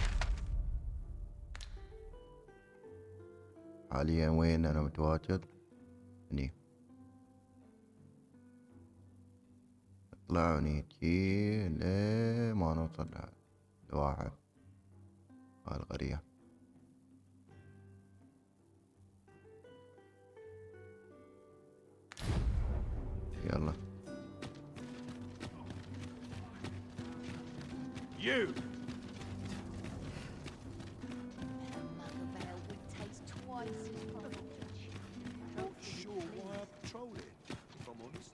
حاليا وين أنا متواجد؟ هني. نطلع ونيجي لما نوصل لواحد القرية. يلا. You. Not sure why I patrol it, if I'm honest.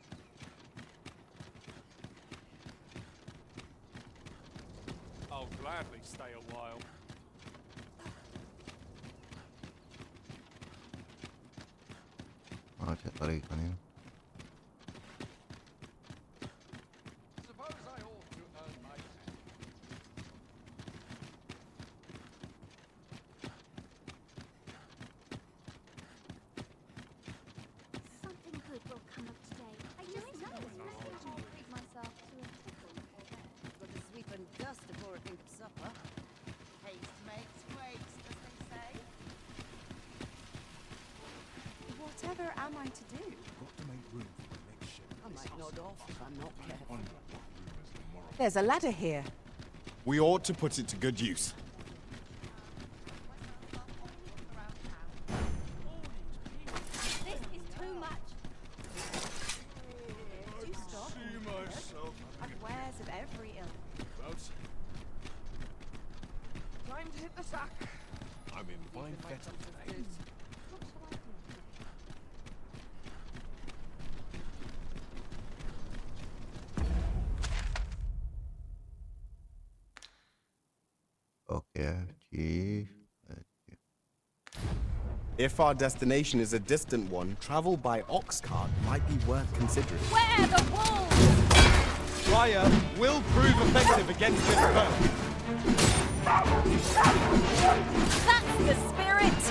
I'll gladly stay a while. ماشي طريق هنا. Whatever am I to do? Got to make room for the next ship. There's a ladder here. We ought to put it to good use. This is too much. Do stop. I've wares of every ilk. Time to hit the sack. I'm in fine fettle today. Okay, chief. If our destination is a distant one, travel by ox cart might be worth considering. Where the wolves? Fire will prove effective against this foe. That's the spirit!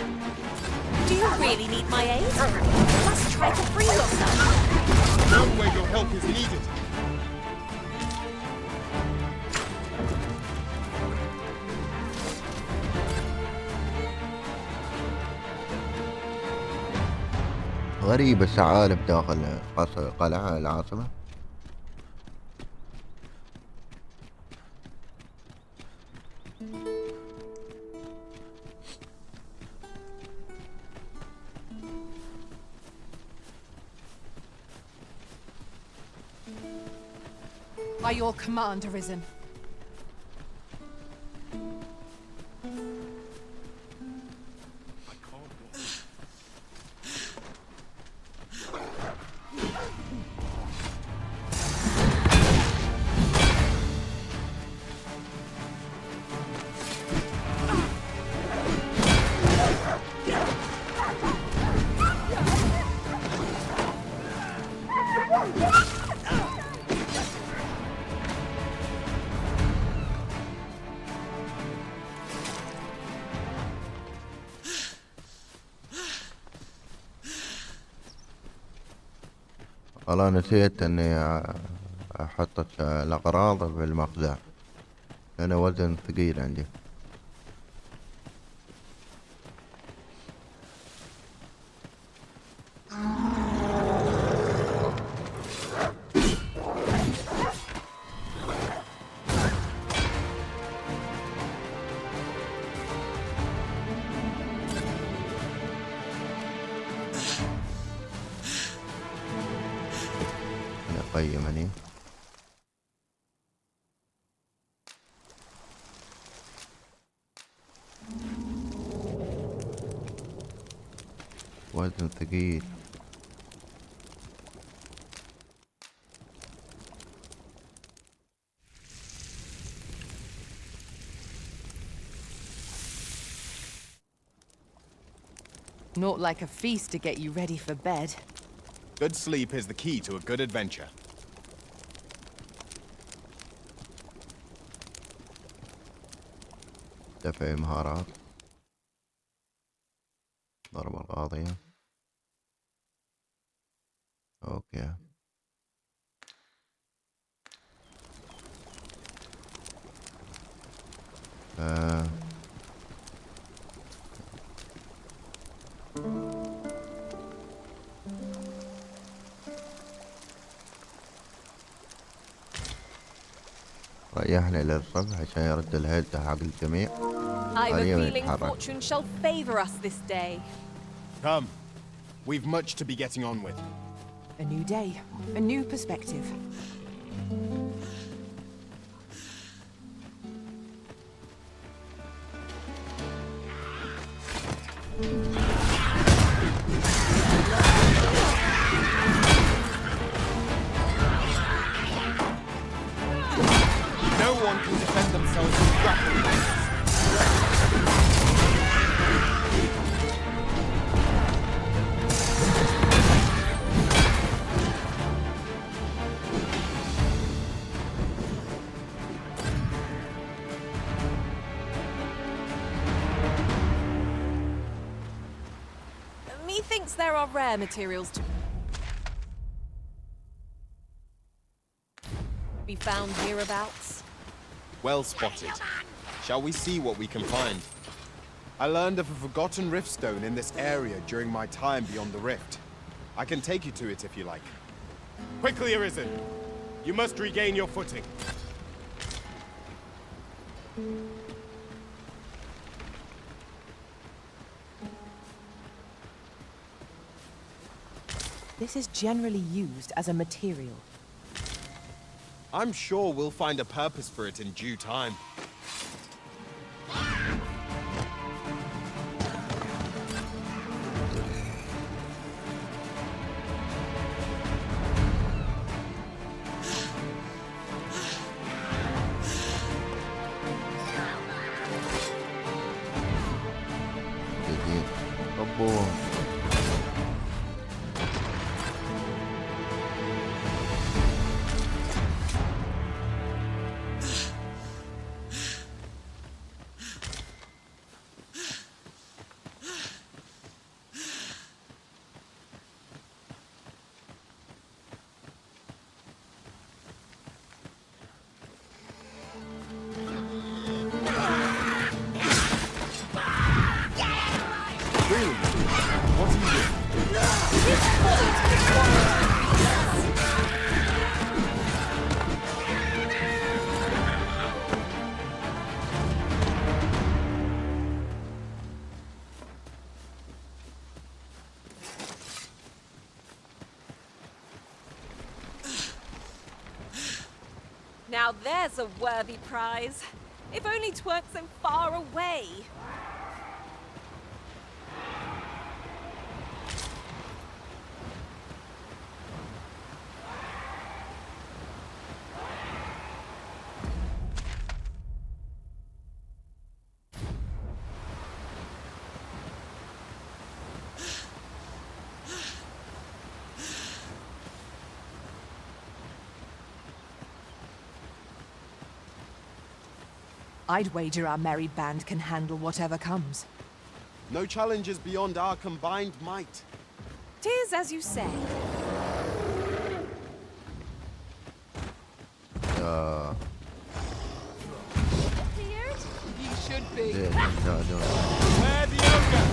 Do you really need my aid? You must try to free yourself. Know where your help is needed. غريبة الثعالب داخل قلعة العاصمة. By your command, Arisen. والله نسيت اني احط الاغراض بالمخزن لانه وزن ثقيل عندي. نقيم هني. وزن ثقيل. Not like a feast to get you ready for bed. Good sleep is the key to a good adventure. دفع مهارات. ضربة القاضية. اوكي. ريحنا للصبح عشان يرد الهيلة حق الجميع. I have a feeling fortune shall favor us this day. Come. We've much to be getting on with. A new day, a new perspective. No one can defend themselves with grappling. Methinks there are rare materials to be found hereabouts. Well spotted. Shall we see what we can find? I learned of a forgotten riftstone in this area during my time beyond the rift. I can take you to it if you like. Quickly, Arisen. You must regain your footing. This is generally used as a material. I'm sure we'll find a purpose for it in due time. Now there's a worthy prize. If only 'tweren't so far away. I'd wager our merry band can handle whatever comes. No challenges beyond our combined might. 'Tis as you say. He should be. Where the ogre?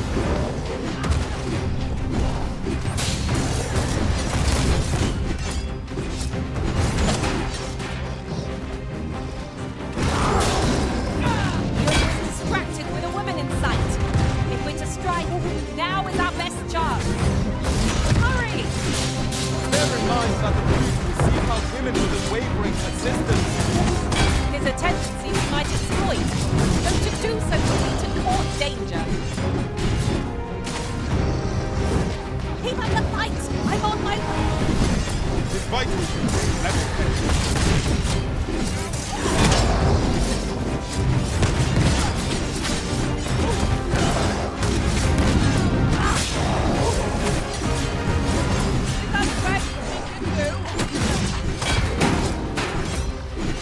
Distracted with a woman in sight. If we're to strike, now is our best chance. Hurry! Bear in mind that the priest received our women with unwavering persistence. His attention seems might exploit, though to do so would be to court danger. Keep up the fight! I'm on my way! This fight will be level headed.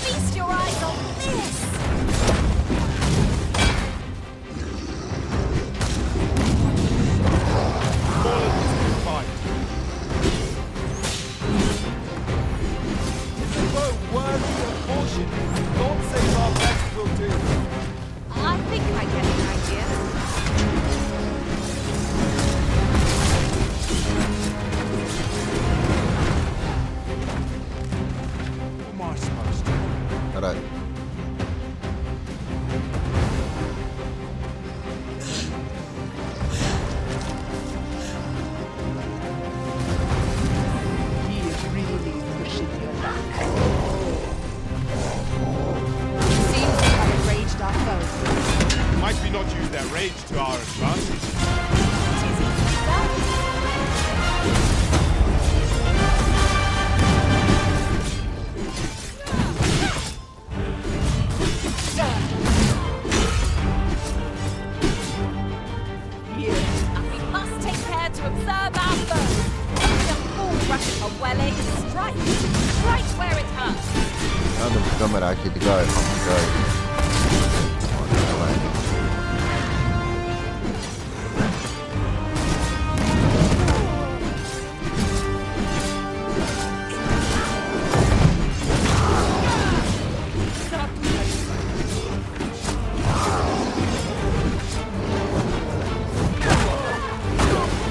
Feast your eyes on this! I think I get the idea. What am I supposed to do? Right. He is really pushing your luck. Seems we have enraged our foes. Might we not use their rage to our advantage? We must take care to observe our foes. Only a fool rushes a well-aimed strike. Right where it hurts. هذا مستمر 10 دقائق 5 دقائق.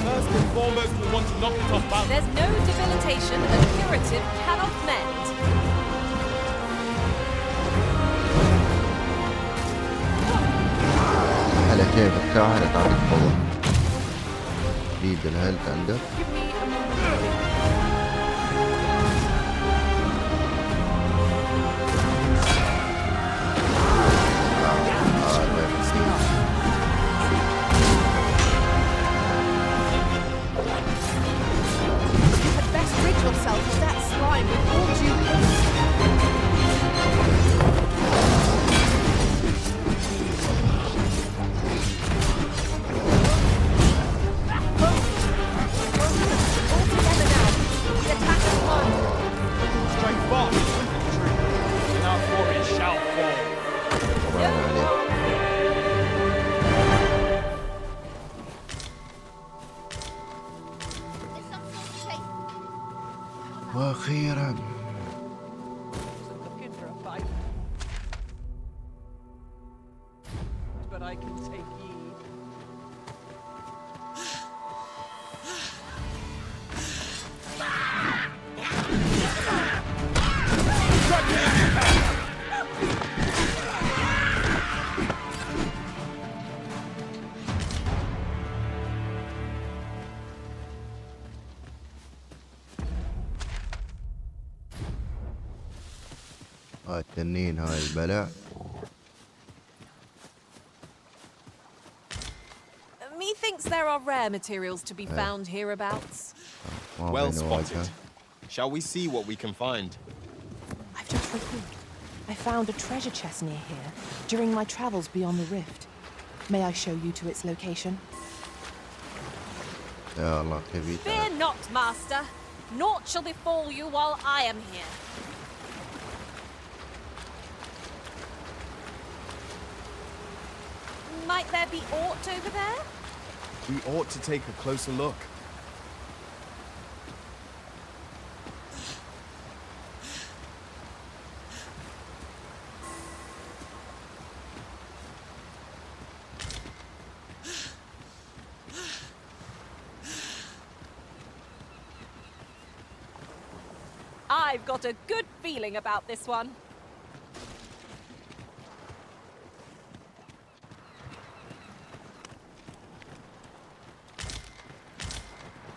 First and foremost, we want to knock it off balance. There's no debilitation and narrative cannot mend. على كيف الساحرة تعطيك قوة. جديد الهيلث عندك. Yourself of that slime with all due haste. All together now. The attack is on. Strike fast, infantry, and our warriors shall fall. وأخيرا Looking for a fight, but I can take heed. التنين هاي البلع. Methinks there are rare materials to be found hereabouts. Well spotted. Shall we see what we can find? I've just recalled. I found a treasure chest near here during my travels beyond the rift. May I show you to its location? يا الله كيف Fear not, master. Naught shall befall you while I am here. Might there be aught over there? We ought to take a closer look. I've got a good feeling about this one.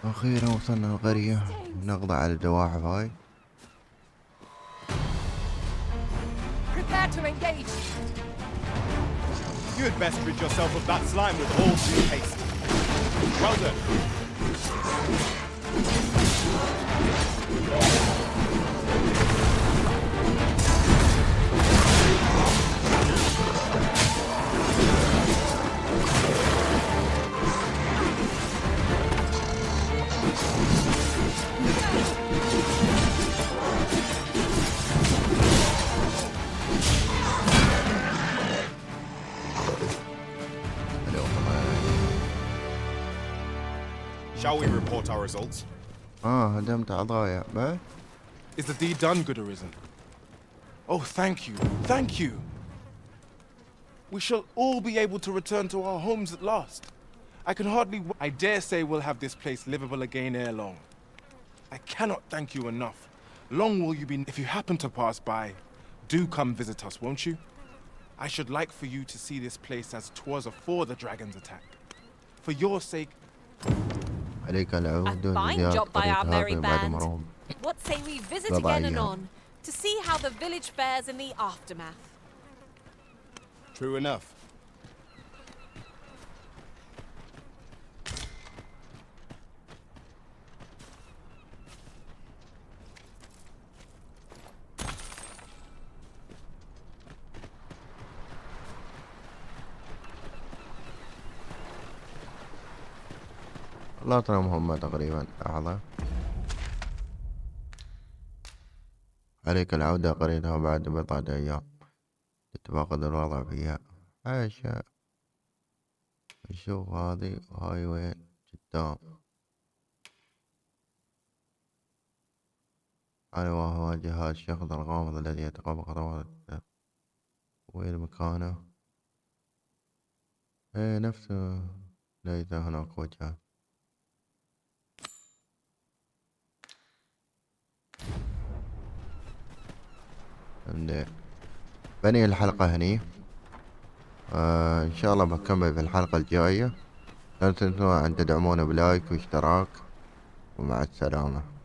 أخيرا وصلنا القرية. نقضي على الزواحف هاي. Prepare to engage. You'd best rid yourself of that slime with all due haste. Well done. Shall we report our results? هدمت عضايا. بس Is the deed done, good Arisen? Oh, thank you, thank you. We shall all be able to return to our homes at last. I dare say we'll have this place livable again ere long. I cannot thank you enough. Long will you be. If you happen to pass by, do come visit us, won't you? I should like for you to see this place as 'twas afore the dragon's attack. For your sake. عليك العود A fine job by our merry بعد band. مرهم. What say we visit again anon to see how the village fares in the aftermath? True enough. لا ترى مهمة تقريبا لحظة. عليك العودة قريتها بعد بضعة أيام تتفاقد الوضع فيها. عايشة نشوف هذي وهاي وين قدام. أنا وهو جهاز الشخص الغامض الذي يتقابل خطوات. وين مكانه؟ ايه نفسه. ليس هناك وجه. بني الحلقة هني. ان شاء الله بكمل في الحلقة الجاية. لا تنسوا ان تدعمونا بلايك واشتراك، ومع السلامة.